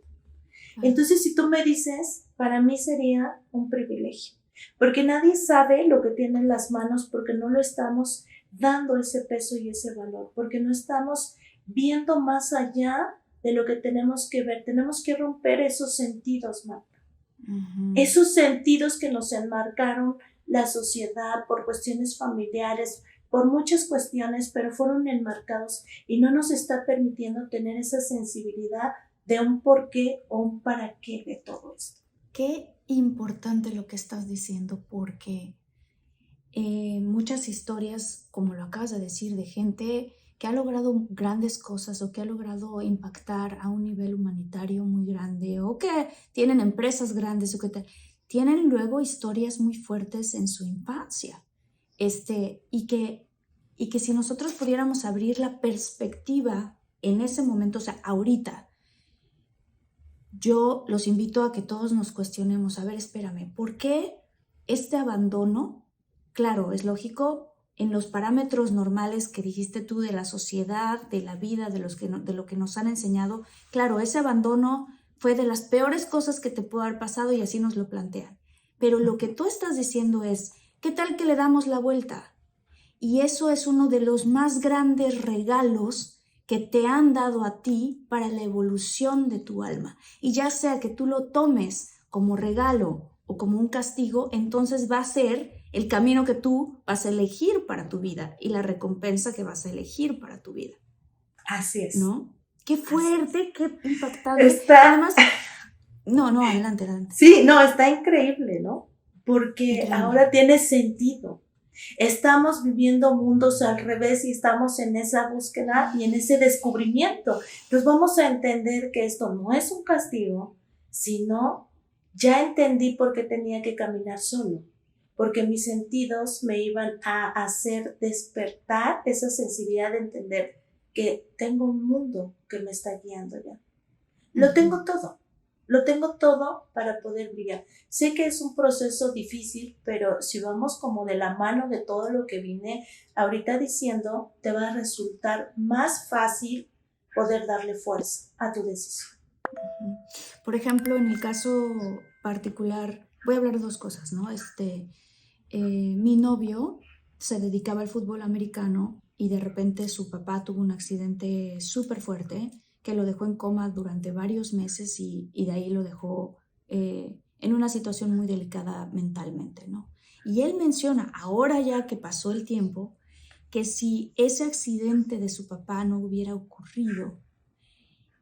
Entonces, si tú me dices, para mí sería un privilegio. Porque nadie sabe lo que tiene en las manos, porque no lo estamos dando ese peso y ese valor. Porque no estamos viendo más allá de lo que tenemos que ver. Tenemos que romper esos sentidos, Marta. Ujú. Esos sentidos que nos enmarcaron la sociedad por cuestiones familiares, por muchas cuestiones, pero fueron enmarcados y no nos está permitiendo tener esa sensibilidad de un por qué o un para qué de todo esto. Qué importante lo que estás diciendo, porque muchas historias, como lo acabas de decir, de gente que ha logrado grandes cosas o que ha logrado impactar a un nivel humanitario muy grande o que tienen empresas grandes o que tienen luego historias muy fuertes en su infancia. Y que si nosotros pudiéramos abrir la perspectiva en ese momento, o sea, ahorita, yo los invito a que todos nos cuestionemos, a ver, espérame, ¿por qué este abandono? Claro, es lógico, en los parámetros normales que dijiste tú de la sociedad, de la vida, de lo que nos han enseñado, claro, ese abandono fue de las peores cosas que te pudo haber pasado y así nos lo plantean. Pero lo que tú estás diciendo es, ¿qué tal que le damos la vuelta? Y eso es uno de los más grandes regalos que te han dado a ti para la evolución de tu alma. Y ya sea que tú lo tomes como regalo o como un castigo, entonces va a ser el camino que tú vas a elegir para tu vida y la recompensa que vas a elegir para tu vida. Así es. ¿No? Qué fuerte, qué impactante. Está... Además, no, adelante. Sí, no, está increíble, ¿no? Porque Increíble. ahora tiene sentido. Estamos viviendo mundos al revés y estamos en esa búsqueda y en ese descubrimiento. Entonces vamos a entender que esto no es un castigo, sino ya entendí por qué tenía que caminar solo, porque mis sentidos me iban a hacer despertar esa sensibilidad de entender que tengo un mundo que me está guiando ya. Lo tengo todo para poder brillar. Sé que es un proceso difícil, pero si vamos como de la mano de todo lo que vine ahorita diciendo, te va a resultar más fácil poder darle fuerza a tu decisión. Por ejemplo, en el caso particular, voy a hablar de dos cosas, ¿no? Mi novio se dedicaba al fútbol americano y de repente su papá tuvo un accidente súper fuerte que lo dejó en coma durante varios meses y de ahí lo dejó en una situación muy delicada mentalmente, ¿no? Y él menciona, ahora ya que pasó el tiempo, que si ese accidente de su papá no hubiera ocurrido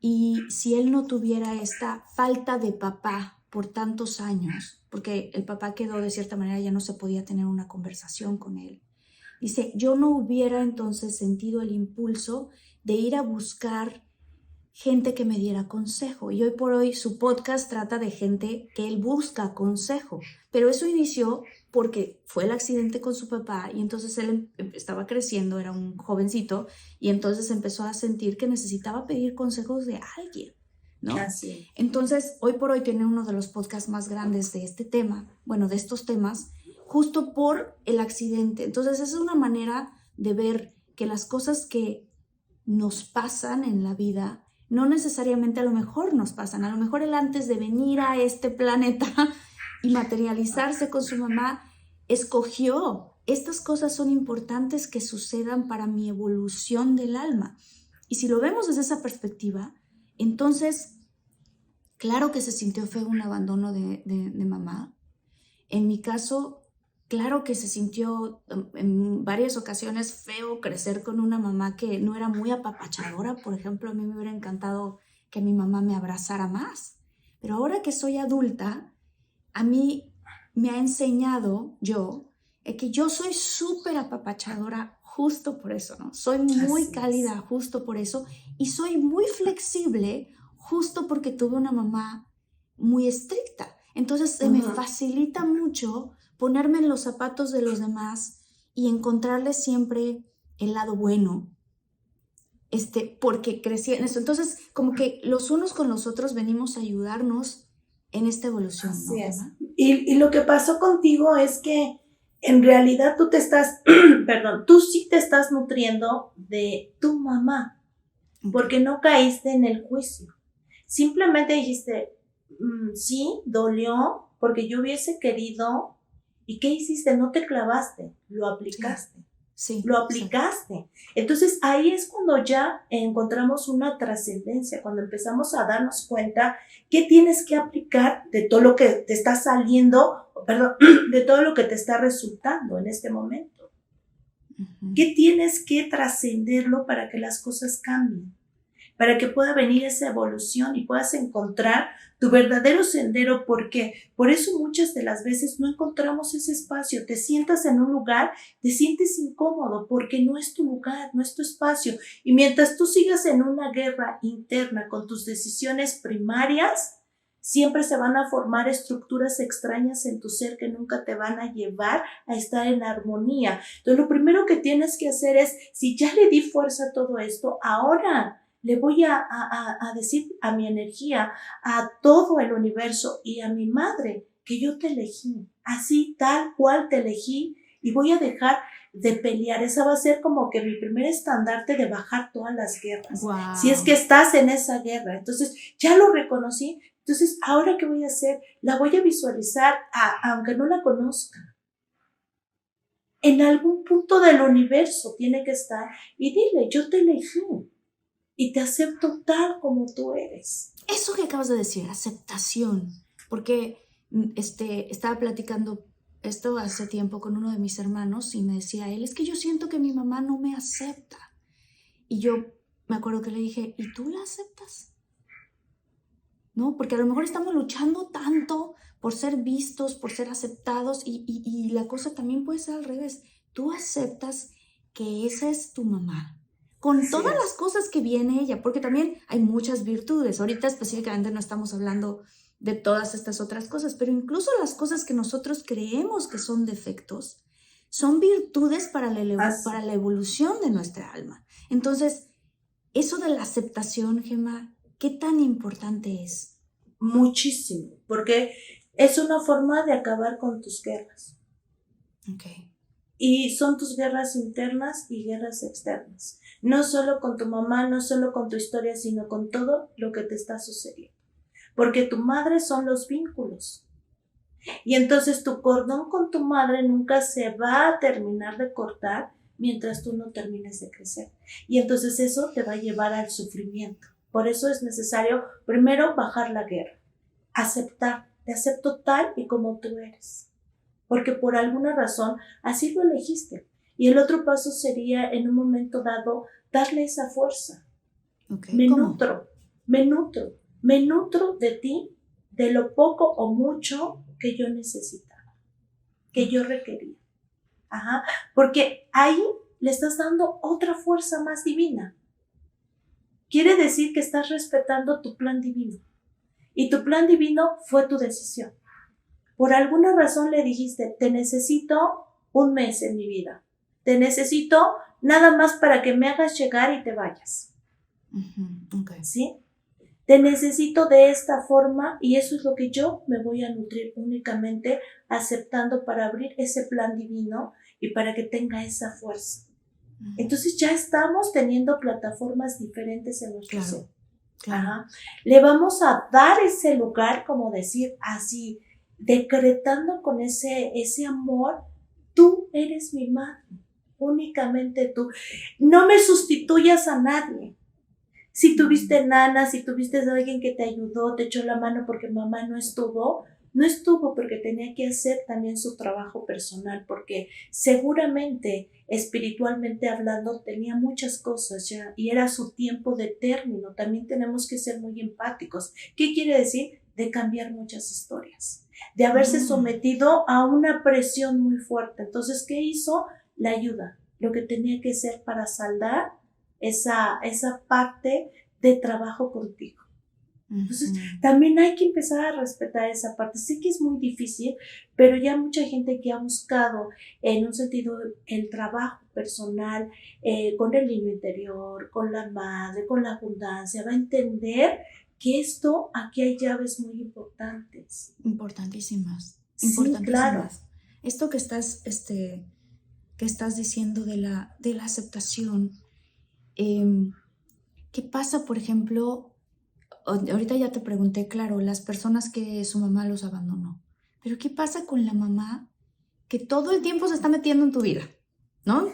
y si él no tuviera esta falta de papá por tantos años, porque el papá quedó de cierta manera, ya no se podía tener una conversación con él. Dice, yo no hubiera entonces sentido el impulso de ir a buscar gente que me diera consejo. Y hoy por hoy su podcast trata de gente que él busca consejo. Pero eso inició porque fue el accidente con su papá y entonces él estaba creciendo, era un jovencito, y entonces empezó a sentir que necesitaba pedir consejos de alguien, ¿no? Así. Entonces, hoy por hoy tiene uno de los podcasts más grandes de este tema, bueno, de estos temas, justo por el accidente. Entonces, esa es una manera de ver que las cosas que nos pasan en la vida no necesariamente a lo mejor nos pasan. A lo mejor él antes de venir a este planeta y materializarse con su mamá, escogió. Estas cosas son importantes que sucedan para mi evolución del alma. Y si lo vemos desde esa perspectiva, entonces, claro que se sintió feo un abandono de mamá. En mi caso, claro que se sintió en varias ocasiones feo crecer con una mamá que no era muy apapachadora. Por ejemplo, a mí me hubiera encantado que mi mamá me abrazara más. Pero ahora que soy adulta, a mí me ha enseñado que yo soy súper apapachadora justo por eso, ¿no? Soy muy cálida justo por eso y soy muy flexible justo porque tuve una mamá muy estricta. Entonces se me facilita mucho ponerme en los zapatos de los demás y encontrarle siempre el lado bueno, porque crecí en eso. Entonces, como que los unos con los otros venimos a ayudarnos en esta evolución, ¿no? Así es. Y lo que pasó contigo es que en realidad tú te estás, tú sí te estás nutriendo de tu mamá, porque no caíste en el juicio. Simplemente dijiste, sí, dolió, porque yo hubiese querido. ¿Y qué hiciste? No te clavaste, lo aplicaste. Sí, lo aplicaste. Sí. Entonces ahí es cuando ya encontramos una trascendencia, cuando empezamos a darnos cuenta que tienes que aplicar de todo lo que te está saliendo, de todo lo que te está resultando en este momento. ¿Qué tienes que trascenderlo para que las cosas cambien? Para que pueda venir esa evolución y puedas encontrar tu verdadero sendero, porque por eso muchas de las veces no encontramos ese espacio. Te sientas en un lugar, te sientes incómodo porque no es tu lugar, no es tu espacio. Y mientras tú sigas en una guerra interna con tus decisiones primarias, siempre se van a formar estructuras extrañas en tu ser que nunca te van a llevar a estar en armonía. Entonces, lo primero que tienes que hacer es, si ya le di fuerza a todo esto, ahora le voy a decir a mi energía, a todo el universo y a mi madre que yo te elegí, así tal cual te elegí, y voy a dejar de pelear. Esa va a ser como que mi primer estandarte de bajar todas las guerras. Wow. Si es que estás en esa guerra, entonces ya lo reconocí. Entonces, ¿ahora qué voy a hacer? La voy a visualizar, aunque no la conozca. En algún punto del universo tiene que estar, y dile, yo te elegí. Y te acepto tal como tú eres. Eso que acabas de decir, aceptación, porque estaba platicando esto hace tiempo con uno de mis hermanos y me decía él, es que yo siento que mi mamá no me acepta. Y yo me acuerdo que le dije, ¿y tú la aceptas? ¿No? Porque a lo mejor estamos luchando tanto por ser vistos, por ser aceptados, y la cosa también puede ser al revés. Tú aceptas que esa es tu mamá, con todas las cosas que viene ella, porque también hay muchas virtudes. Ahorita específicamente no estamos hablando de todas estas otras cosas, pero incluso las cosas que nosotros creemos que son defectos, son virtudes para la evolución de nuestra alma. Entonces, eso de la aceptación, Gemma, ¿qué tan importante es? Muchísimo, porque es una forma de acabar con tus guerras. Okay. Y son tus guerras internas y guerras externas. No solo con tu mamá, no solo con tu historia, sino con todo lo que te está sucediendo. Porque tu madre son los vínculos. Y entonces tu cordón con tu madre nunca se va a terminar de cortar mientras tú no termines de crecer. Y entonces eso te va a llevar al sufrimiento. Por eso es necesario primero bajar la guerra. Aceptar. Te acepto tal y como tú eres. Porque por alguna razón así lo elegiste. Y el otro paso sería, en un momento dado, darle esa fuerza. Okay. Me nutro de ti, de lo poco o mucho que yo necesitaba, que yo requería. Porque ahí le estás dando otra fuerza más divina. Quiere decir que estás respetando tu plan divino. Y tu plan divino fue tu decisión. Por alguna razón le dijiste, te necesito 1 mes en mi vida. Te necesito nada más para que me hagas llegar y te vayas. Okay. ¿Sí? Te necesito de esta forma y eso es lo que yo me voy a nutrir únicamente aceptando para abrir ese plan divino y para que tenga esa fuerza. Entonces ya estamos teniendo plataformas diferentes en nuestro ser. Claro. Le vamos a dar ese lugar, como decir así, decretando con ese amor, tú eres mi madre, únicamente tú. No me sustituyas a nadie. Si tuviste nana, si tuviste a alguien que te ayudó, te echó la mano porque mamá no estuvo porque tenía que hacer también su trabajo personal, porque seguramente, espiritualmente hablando, tenía muchas cosas ya y era su tiempo de término. También tenemos que ser muy empáticos. ¿Qué quiere decir? De cambiar muchas historias, de haberse sometido a una presión muy fuerte. Entonces, ¿qué hizo? La ayuda, lo que tenía que hacer para saldar esa parte de trabajo contigo. Entonces, también hay que empezar a respetar esa parte. Sé que es muy difícil, pero ya mucha gente que ha buscado en un sentido el trabajo personal con el niño interior, con la madre, con la abundancia, va a entender que aquí hay llaves muy importantes. Importantísimas. Sí, claro. Esto que estás diciendo de la aceptación, ¿qué pasa, por ejemplo? Ahorita ya te pregunté, claro, las personas que su mamá los abandonó, pero ¿qué pasa con la mamá que todo el tiempo se está metiendo en tu vida? ¿No?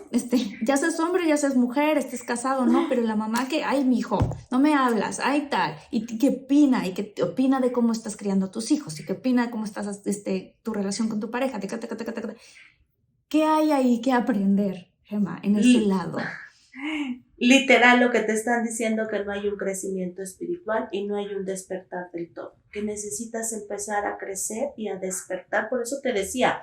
Ya seas hombre, ya seas mujer, estés casado, ¿no? Pero la mamá que, ay, mijo, no me hablas, ay, tal, y que opina, y que opina de cómo estás criando a tus hijos, y que opina de cómo estás, tu relación con tu pareja, ¿qué hay ahí que aprender, Gemma, en ese lado? Literal, lo que te están diciendo, que no hay un crecimiento espiritual y no hay un despertar del todo, que necesitas empezar a crecer y a despertar. Por eso te decía,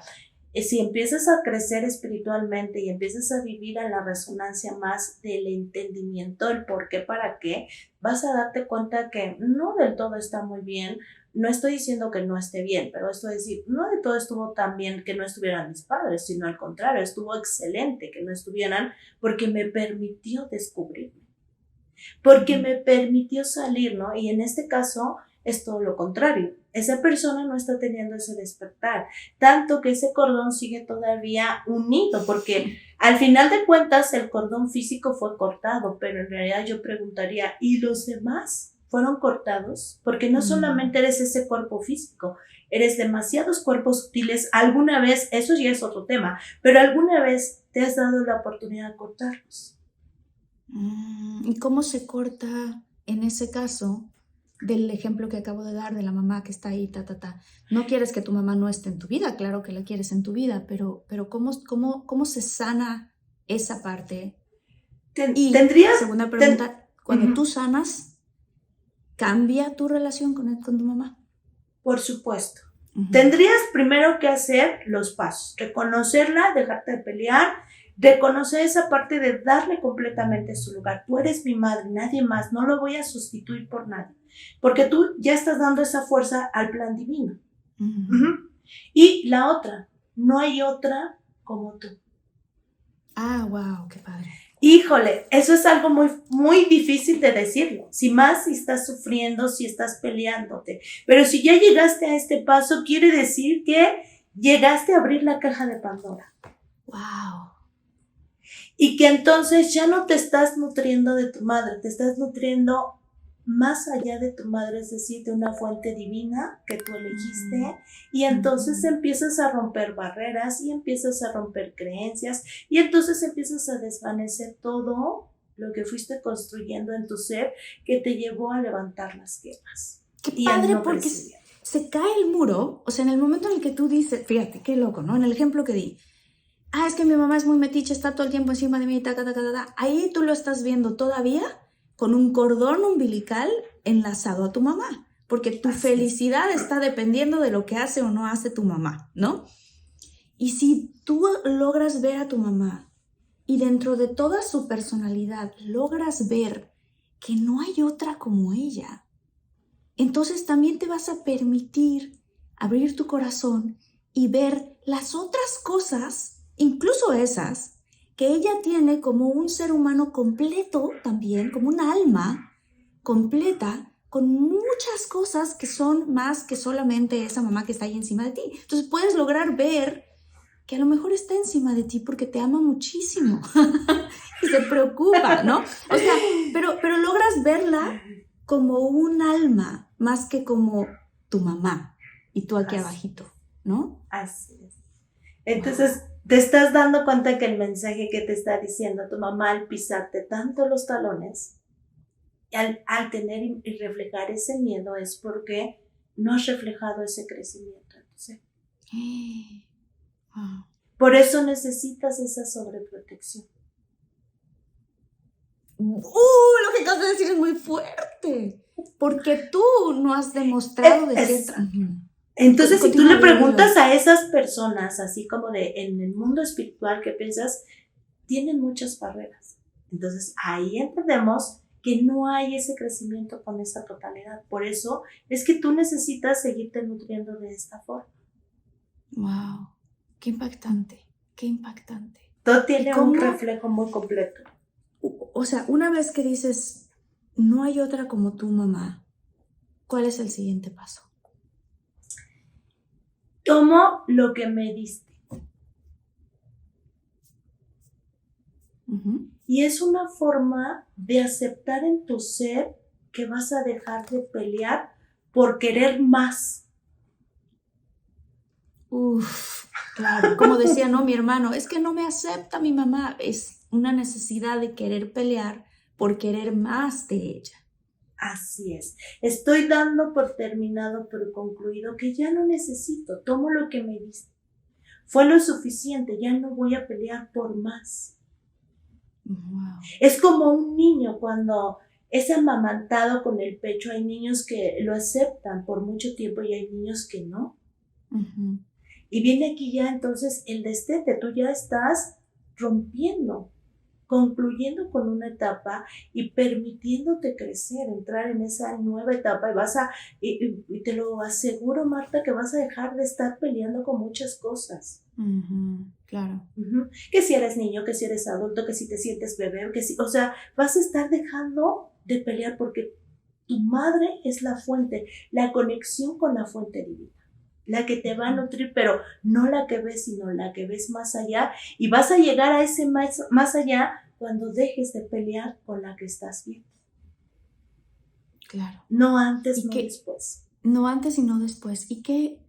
si empiezas a crecer espiritualmente y empiezas a vivir en la resonancia más del entendimiento, el por qué, para qué, vas a darte cuenta que no del todo está muy bien. No estoy diciendo que no esté bien, pero esto es decir, no de todo estuvo tan bien que no estuvieran mis padres, sino al contrario, estuvo excelente que no estuvieran, porque me permitió descubrirme, porque me permitió salir, ¿no? Y en este caso es todo lo contrario. Esa persona no está teniendo ese despertar, tanto que ese cordón sigue todavía unido, porque al final de cuentas el cordón físico fue cortado, pero en realidad yo preguntaría, ¿y los demás fueron cortados? Porque no solamente eres ese cuerpo físico, eres demasiados cuerpos sutiles. Alguna vez, eso ya es otro tema, pero alguna vez te has dado la oportunidad de cortarlos. ¿Y cómo se corta en ese caso del ejemplo que acabo de dar de la mamá que está ahí, No quieres que tu mamá no esté en tu vida, claro que la quieres en tu vida, pero ¿cómo se sana esa parte? Segunda pregunta, cuando tú sanas, ¿cambia tu relación con tu mamá? Por supuesto. Tendrías primero que hacer los pasos, reconocerla, dejarte de pelear, reconocer esa parte de darle completamente su lugar. Tú eres mi madre, nadie más, no lo voy a sustituir por nadie, porque tú ya estás dando esa fuerza al plan divino. Y la otra, no hay otra como tú. Ah, wow, qué padre. Híjole, eso es algo muy, muy difícil de decirlo. Si estás sufriendo, si estás peleándote. Pero si ya llegaste a este paso, quiere decir que llegaste a abrir la caja de Pandora. Wow. Y que entonces ya no te estás nutriendo de tu madre, te estás nutriendo más allá de tu madre, es decir, de una fuente divina que tú elegiste, y entonces empiezas a romper barreras y empiezas a romper creencias y entonces empiezas a desvanecer todo lo que fuiste construyendo en tu ser que te llevó a levantar las guerras. Qué padre, porque se cae el muro, o sea, en el momento en el que tú dices, fíjate, qué loco, ¿no? En el ejemplo que di, es que mi mamá es muy metiche, está todo el tiempo encima de mí, ahí tú lo estás viendo todavía con un cordón umbilical enlazado a tu mamá, porque tu felicidad está dependiendo de lo que hace o no hace tu mamá, ¿no? Y si tú logras ver a tu mamá y dentro de toda su personalidad logras ver que no hay otra como ella, entonces también te vas a permitir abrir tu corazón y ver las otras cosas, incluso esas, que ella tiene como un ser humano completo también, como un alma completa, con muchas cosas que son más que solamente esa mamá que está ahí encima de ti. Entonces puedes lograr ver que a lo mejor está encima de ti porque te ama muchísimo y se preocupa, ¿no? O sea, pero logras verla como un alma más que como tu mamá. y tú aquí Así. abajito, ¿no? Así es. Entonces, te estás dando cuenta que el mensaje que te está diciendo tu mamá al pisarte tanto los talones, al tener y reflejar ese miedo, es porque no has reflejado ese crecimiento. Entonces, Wow. por eso necesitas esa sobreprotección. Lo que acabas de decir es muy fuerte, porque tú no has demostrado de cierta... Entonces, si tú Continúa, le preguntas dilo. a esas personas, así como en el mundo espiritual, que piensas, tienen muchas barreras. Entonces, ahí entendemos que no hay ese crecimiento con esa totalidad. Por eso es que tú necesitas seguirte nutriendo de esta forma. Wow, qué impactante, qué impactante. Todo tiene ¿Y cómo? un reflejo muy completo. O sea, una vez que dices, no hay otra como tu mamá, ¿cuál es el siguiente paso? Tomo lo que me diste. Ujú. Y es una forma de aceptar en tu ser que vas a dejar de pelear por querer más. Claro, como decía, no, mi hermano, es que no me acepta mi mamá, es una necesidad de querer pelear por querer más de ella. Así es. Estoy dando por terminado, por concluido, que ya no necesito. Tomo lo que me diste. Fue lo suficiente, ya no voy a pelear por más. Wow. Es como un niño cuando es amamantado con el pecho. Hay niños que lo aceptan por mucho tiempo y hay niños que no. Uh-huh. Y viene aquí ya entonces el destete. Tú ya estás rompiendo, concluyendo con una etapa y permitiéndote crecer, entrar en esa nueva etapa y te lo aseguro, Marta, que vas a dejar de estar peleando con muchas cosas. Claro. Que si eres niño, que si eres adulto, que si te sientes bebé, o sea, vas a estar dejando de pelear porque tu madre es la fuente, la conexión con la fuente divina, la que te va a nutrir, pero no la que ves, sino la que ves más allá, y vas a llegar a ese más allá cuando dejes de pelear con la que estás viendo. Claro. No antes, no qué? después. No antes y no después. Y que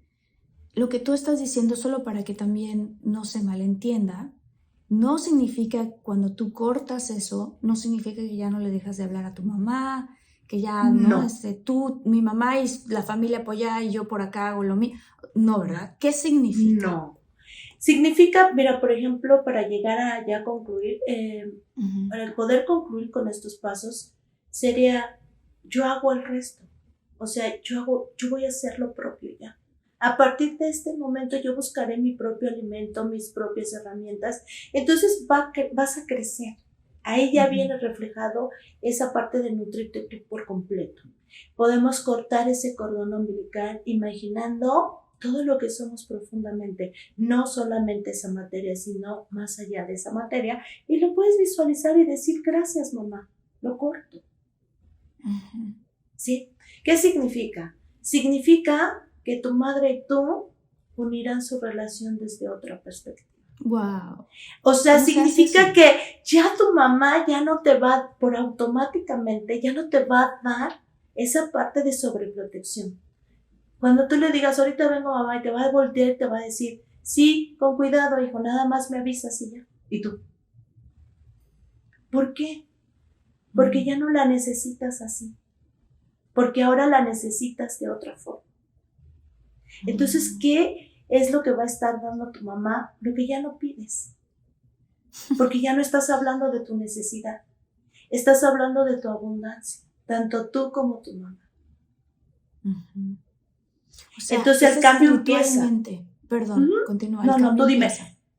lo que tú estás diciendo, solo para que también no se malentienda, no significa cuando tú cortas eso, no significa que ya no le dejas de hablar a tu mamá, que ya no, tú, mi mamá y la familia apoya y yo por acá hago lo mío. No, ¿verdad? ¿Qué significa? No. Significa, mira, por ejemplo, para llegar a ya concluir, para poder concluir con estos pasos, sería, yo hago el resto. O sea, yo voy a hacer lo propio ya. A partir de este momento yo buscaré mi propio alimento, mis propias herramientas. Entonces vas a crecer. Ahí ya viene reflejado esa parte de nutrirte tú por completo. Podemos cortar ese cordón umbilical imaginando todo lo que somos profundamente, no solamente esa materia, sino más allá de esa materia, y lo puedes visualizar y decir, gracias mamá, lo corto. ¿Sí? ¿Qué significa? Significa que tu madre y tú unirán su relación desde otra perspectiva. Wow. O sea, significa que ya tu mamá ya no te va, por automáticamente, ya no te va a dar esa parte de sobreprotección. Cuando tú le digas, ahorita vengo mamá, y te va a voltear y te va a decir, sí, con cuidado, hijo, nada más me avisas y ya. ¿Y tú? ¿Por qué? Porque ya no la necesitas así. Porque ahora la necesitas de otra forma. Entonces, ¿qué es lo que va a estar dando tu mamá? Lo que ya no pides. Porque ya no estás hablando de tu necesidad. Estás hablando de tu abundancia. Tanto tú como tu mamá. O sea, entonces el cambio empieza. Perdón, continúa. No, tú dime.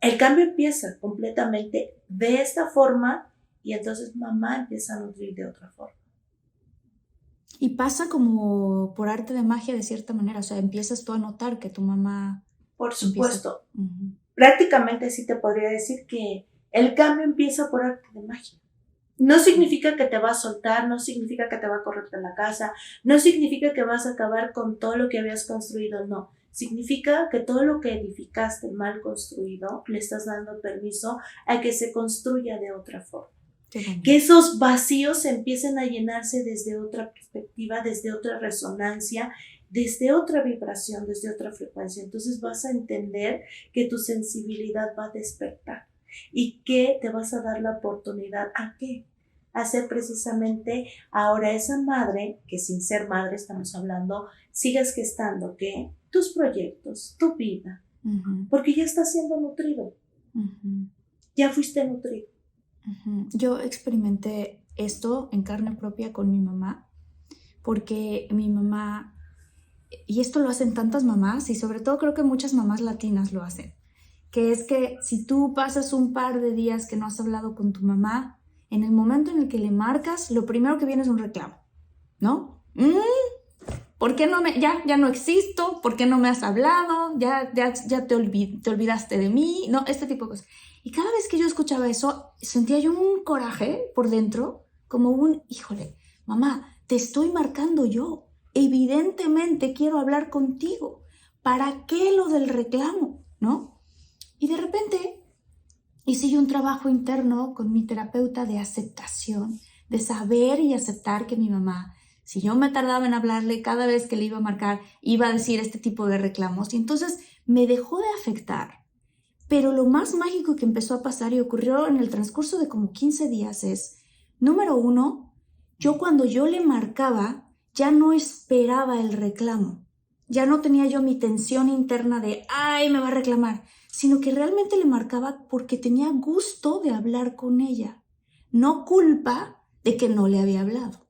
El cambio empieza completamente de esta forma y entonces mamá empieza a nutrir de otra forma. Y pasa como por arte de magia de cierta manera, o sea, empiezas tú a notar que tu mamá... Por supuesto. Prácticamente sí te podría decir que el cambio empieza por arte de magia. No significa que te va a soltar, no significa que te va a correr de la casa, no significa que vas a acabar con todo lo que habías construido, no. Significa que todo lo que edificaste mal construido, le estás dando permiso a que se construya de otra forma. Que esos vacíos empiecen a llenarse desde otra perspectiva, desde otra resonancia, desde otra vibración, desde otra frecuencia. Entonces vas a entender que tu sensibilidad va a despertar y que te vas a dar la oportunidad ¿a qué? A ser precisamente ahora esa madre, que sin ser madre estamos hablando, sigas gestando ¿qué? Tus proyectos, tu vida, porque ya estás siendo nutrido, ya fuiste nutrido. Yo experimenté esto en carne propia con mi mamá, porque mi mamá, y esto lo hacen tantas mamás, y sobre todo creo que muchas mamás latinas lo hacen, que es que si tú pasas un par de días que no has hablado con tu mamá, en el momento en el que le marcas, lo primero que viene es un reclamo, ¿no? ¿Por qué no ya no existo? ¿Por qué no me has hablado? Ya te olvidaste de mí, ¿no? Este tipo de cosas. Y cada vez que yo escuchaba eso, sentía yo un coraje por dentro, como híjole, mamá, te estoy marcando yo. Evidentemente quiero hablar contigo. ¿Para qué lo del reclamo? ¿No? Y de repente hice yo un trabajo interno con mi terapeuta de aceptación, de saber y aceptar que mi mamá, si yo me tardaba en hablarle, cada vez que le iba a marcar, iba a decir este tipo de reclamos. Y entonces me dejó de afectar. Pero lo más mágico que empezó a pasar y ocurrió en el transcurso de como 15 días es, número 1, yo cuando yo le marcaba, ya no esperaba el reclamo. Ya no tenía yo mi tensión interna de, ay, me va a reclamar, sino que realmente le marcaba porque tenía gusto de hablar con ella, no culpa de que no le había hablado.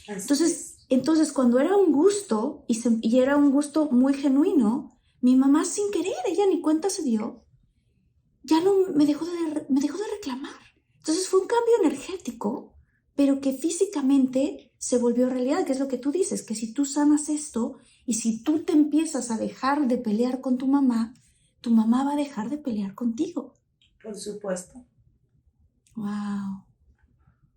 Entonces cuando era un gusto, y era un gusto muy genuino, mi mamá sin querer, ella ni cuenta se dio, ya no me dejó de reclamar. Entonces fue un cambio energético, pero que físicamente se volvió realidad, que es lo que tú dices, que si tú sanas esto y si tú te empiezas a dejar de pelear con tu mamá va a dejar de pelear contigo. Por supuesto. Wow.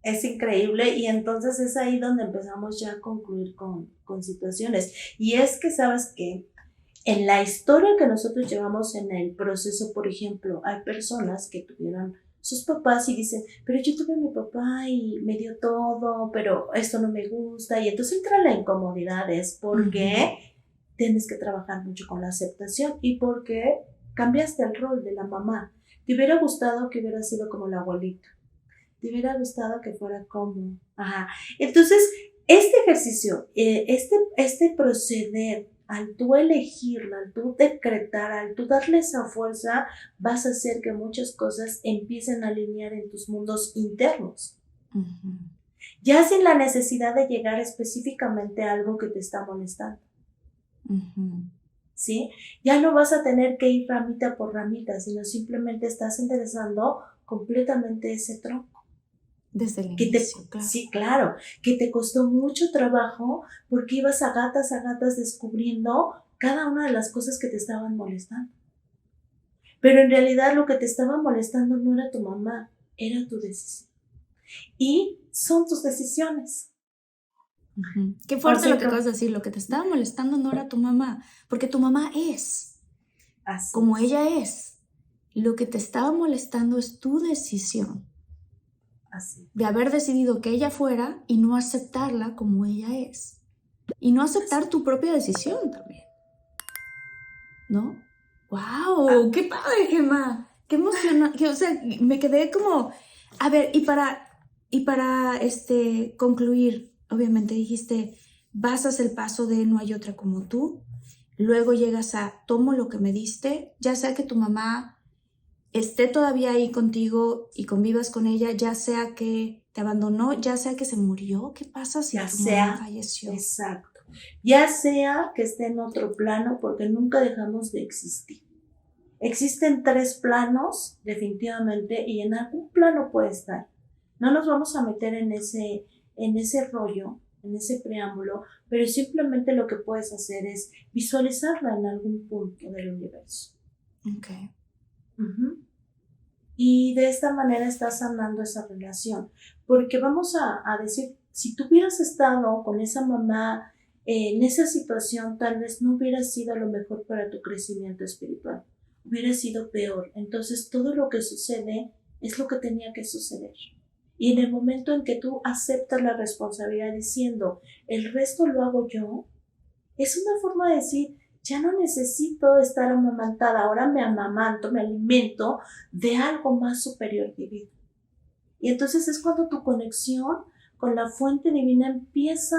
Es increíble y entonces es ahí donde empezamos ya a concluir con situaciones. Y es que, ¿sabes qué? En la historia que nosotros llevamos en el proceso, por ejemplo, hay personas que tuvieron sus papás y dicen, pero yo tuve a mi papá y me dio todo, pero esto no me gusta. Y entonces entra la incomodidad, es porque tienes que trabajar mucho con la aceptación y porque cambiaste el rol de la mamá. Te hubiera gustado que hubiera sido como la abuelita. Te hubiera gustado que fuera como... Entonces, este ejercicio, este proceder, al tú elegirla, al tú decretar, al tú darle esa fuerza, vas a hacer que muchas cosas empiecen a alinear en tus mundos internos. Ya sin la necesidad de llegar específicamente a algo que te está molestando. ¿Sí? Ya no vas a tener que ir ramita por ramita, sino simplemente estás enderezando completamente ese tronco. Desde el inicio, claro. Sí, claro, que te costó mucho trabajo porque ibas a gatas descubriendo cada una de las cosas que te estaban molestando. Pero en realidad lo que te estaba molestando no era tu mamá, era tu decisión. Y son tus decisiones. Qué fuerte lo que acabas de decir, lo que te estaba molestando no era tu mamá, porque tu mamá es como ella es. Lo que te estaba molestando es tu decisión. De haber decidido que ella fuera y no aceptarla como ella es. Y no aceptar tu propia decisión también. ¿No? ¡Wow! ¡Qué padre, Gemma! ¡Qué emocionante! O sea, me quedé como... A ver, y para concluir, obviamente dijiste, basas el paso de no hay otra como tú. Luego llegas a tomo lo que me diste, ya sea que tu mamá esté todavía ahí contigo y convivas con ella, ya sea que te abandonó, ya sea que se murió. ¿Qué pasa si tu mamá falleció? Exacto. Ya sea que esté en otro plano, porque nunca dejamos de existir. Existen 3 planos, definitivamente, y en algún plano puede estar. No nos vamos a meter en ese rollo, en ese preámbulo, pero simplemente lo que puedes hacer es visualizarla en algún punto del universo. Okay. Y de esta manera estás sanando esa relación, porque vamos a decir, si tú hubieras estado con esa mamá en esa situación, tal vez no hubiera sido lo mejor para tu crecimiento espiritual, hubiera sido peor. Entonces todo lo que sucede es lo que tenía que suceder. Y en el momento en que tú aceptas la responsabilidad diciendo, el resto lo hago yo, Es una forma de decir, ya no necesito estar amamantada, ahora me amamanto, me alimento de algo más superior divino. Y entonces es cuando tu conexión con la fuente divina empieza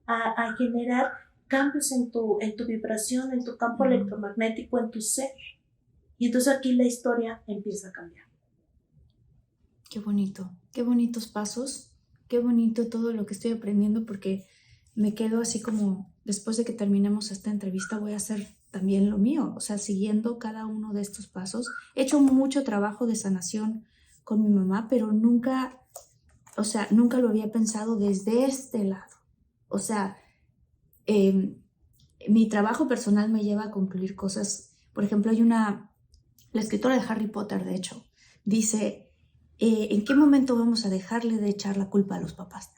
a generar cambios en tu vibración, en tu campo electromagnético, en tu ser. Y entonces aquí la historia empieza a cambiar. Qué bonito, qué bonitos pasos, qué bonito todo lo que estoy aprendiendo, porque me quedo así como, después de que terminemos esta entrevista voy a hacer también lo mío, o sea, siguiendo cada uno de estos pasos. He hecho mucho trabajo de sanación con mi mamá, pero nunca lo había pensado desde este lado. O sea, mi trabajo personal me lleva a concluir cosas. Por ejemplo, la escritora de Harry Potter, de hecho, dice, ¿en qué momento vamos a dejarle de echar la culpa a los papás?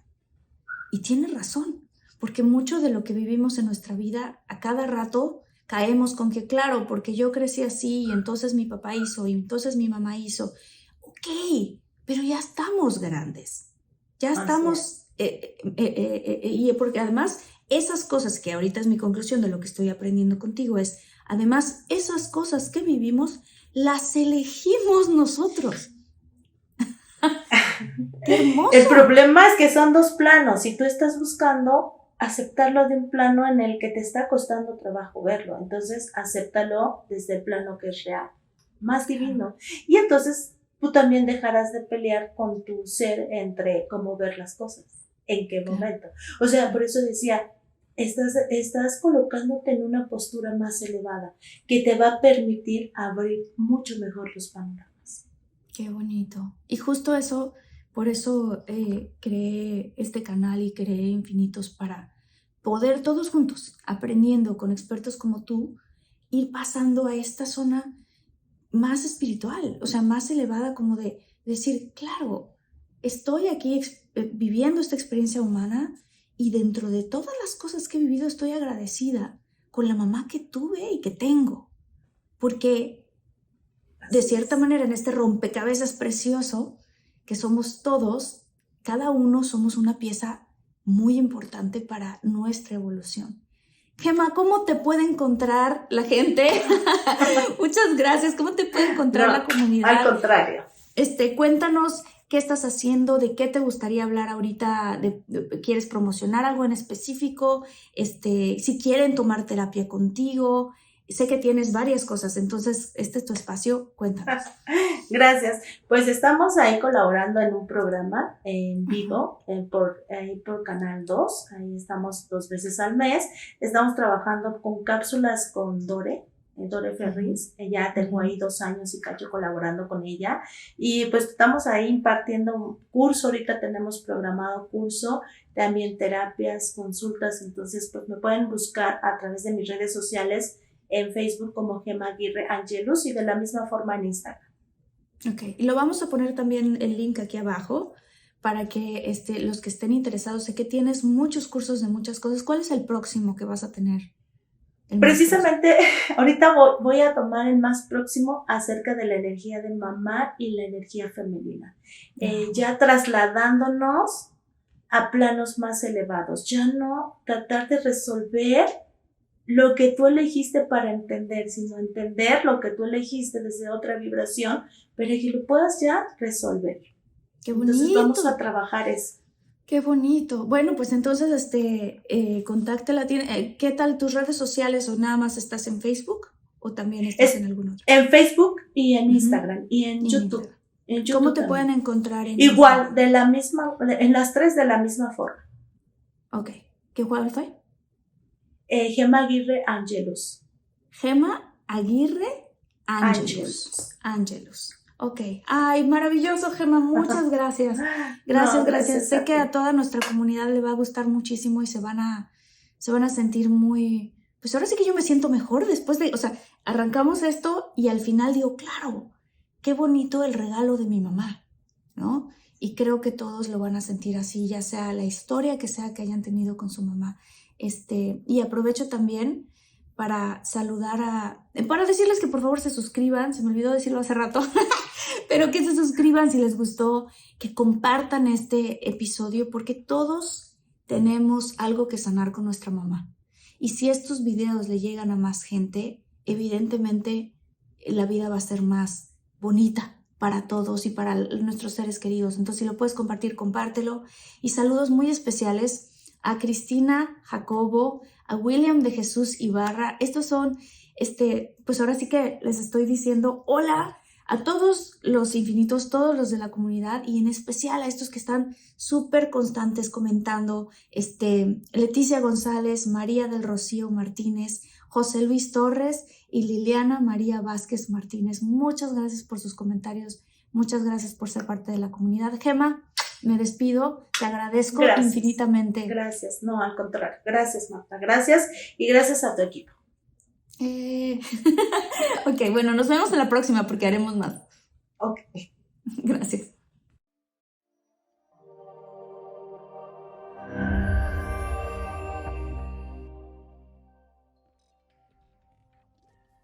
Y tiene razón, porque mucho de lo que vivimos en nuestra vida, a cada rato caemos con que, claro, porque yo crecí así, y entonces mi papá hizo, y entonces mi mamá hizo. Ok, pero ya estamos grandes, ya estamos, y porque además esas cosas, que ahorita es mi conclusión de lo que estoy aprendiendo contigo, es, además, esas cosas que vivimos, las elegimos nosotros. ¡Qué hermoso! El problema es que son dos planos y tú estás buscando aceptarlo de un plano en el que te está costando trabajo verlo. Entonces, acéptalo desde el plano que es real, más divino. Y entonces tú también dejarás de pelear con tu ser entre cómo ver las cosas, en qué momento. O sea, por eso decía, estás colocándote en una postura más elevada que te va a permitir abrir mucho mejor los panoramas. Qué bonito. Y justo eso, por eso creé este canal y creé Infinitos, para poder todos juntos, aprendiendo con expertos como tú, ir pasando a esta zona más espiritual, o sea, más elevada, como de decir, claro, estoy aquí viviendo esta experiencia humana, y dentro de todas las cosas que he vivido estoy agradecida con la mamá que tuve y que tengo, porque de cierta manera en este rompecabezas precioso que somos todos, cada uno somos una pieza muy importante para nuestra evolución. Gemma, ¿cómo te puede encontrar la gente? Muchas gracias. ¿Cómo te puede encontrar la comunidad? Al contrario. Cuéntanos qué estás haciendo, de qué te gustaría hablar ahorita, ¿quieres promocionar algo en específico? Si quieren tomar terapia contigo. Sé que tienes varias cosas, entonces este es tu espacio, cuéntanos. Gracias. Pues estamos ahí colaborando en un programa en vivo por Canal 2. Ahí estamos 2 veces al mes. Estamos trabajando con cápsulas con Dore Ferriz. Ya tengo ahí 2 años y cacho colaborando con ella. Y pues estamos ahí impartiendo un curso. Ahorita tenemos programado curso, también terapias, consultas. Entonces pues me pueden buscar a través de mis redes sociales, en Facebook como Gemma Aguirre Angelus, y de la misma forma en Instagram. Ok, y lo vamos a poner también el link aquí abajo para que los que estén interesados. Sé que tienes muchos cursos de muchas cosas. ¿Cuál es el próximo que vas a tener? Precisamente ahorita voy a tomar el más próximo acerca de la energía de mamá y la energía femenina. Ya trasladándonos a planos más elevados. Ya no tratar de resolver lo que tú elegiste para entender, sino entender lo que tú elegiste desde otra vibración, pero que lo puedas ya resolver. ¡Qué bonito! Entonces vamos a trabajar eso. ¡Qué bonito! Bueno, pues entonces contáctala. ¿Qué tal tus redes sociales, o nada más estás en Facebook o también estás en algún otro? En Facebook y en Instagram y en YouTube. ¿Cómo te pueden encontrar en Igual, en las 3 de la misma forma. Ok. ¿Cuál fue? Gemma Aguirre Angelus. Gemma Aguirre Angelus. Ok. Ay, maravilloso, Gemma. Muchas gracias. Gracias. Sé que a toda nuestra comunidad le va a gustar muchísimo y se van a sentir muy... Pues ahora sí que yo me siento mejor después de... O sea, arrancamos esto y al final digo, claro, qué bonito el regalo de mi mamá, ¿no? Y creo que todos lo van a sentir así, ya sea la historia que sea que hayan tenido con su mamá. Y aprovecho también para para decirles que por favor se suscriban. Se me olvidó decirlo hace rato, pero que se suscriban si les gustó, que compartan este episodio, porque todos tenemos algo que sanar con nuestra mamá. Y si estos videos le llegan a más gente, evidentemente la vida va a ser más bonita para todos y para nuestros seres queridos. Entonces, si lo puedes compartir, compártelo. Y saludos muy especiales a Cristina Jacobo, a William de Jesús Ibarra. Estos son, pues ahora sí que les estoy diciendo hola a todos los infinitos, todos los de la comunidad, y en especial a estos que están súper constantes comentando, Leticia González, María del Rocío Martínez, José Luis Torres y Liliana María Vázquez Martínez. Muchas gracias por sus comentarios, muchas gracias por ser parte de la comunidad. Gemma, me despido, te agradezco infinitamente. Gracias, no, al contrario, gracias Marta, gracias y gracias a tu equipo. Ok, bueno, nos vemos en la próxima porque haremos más. Ok.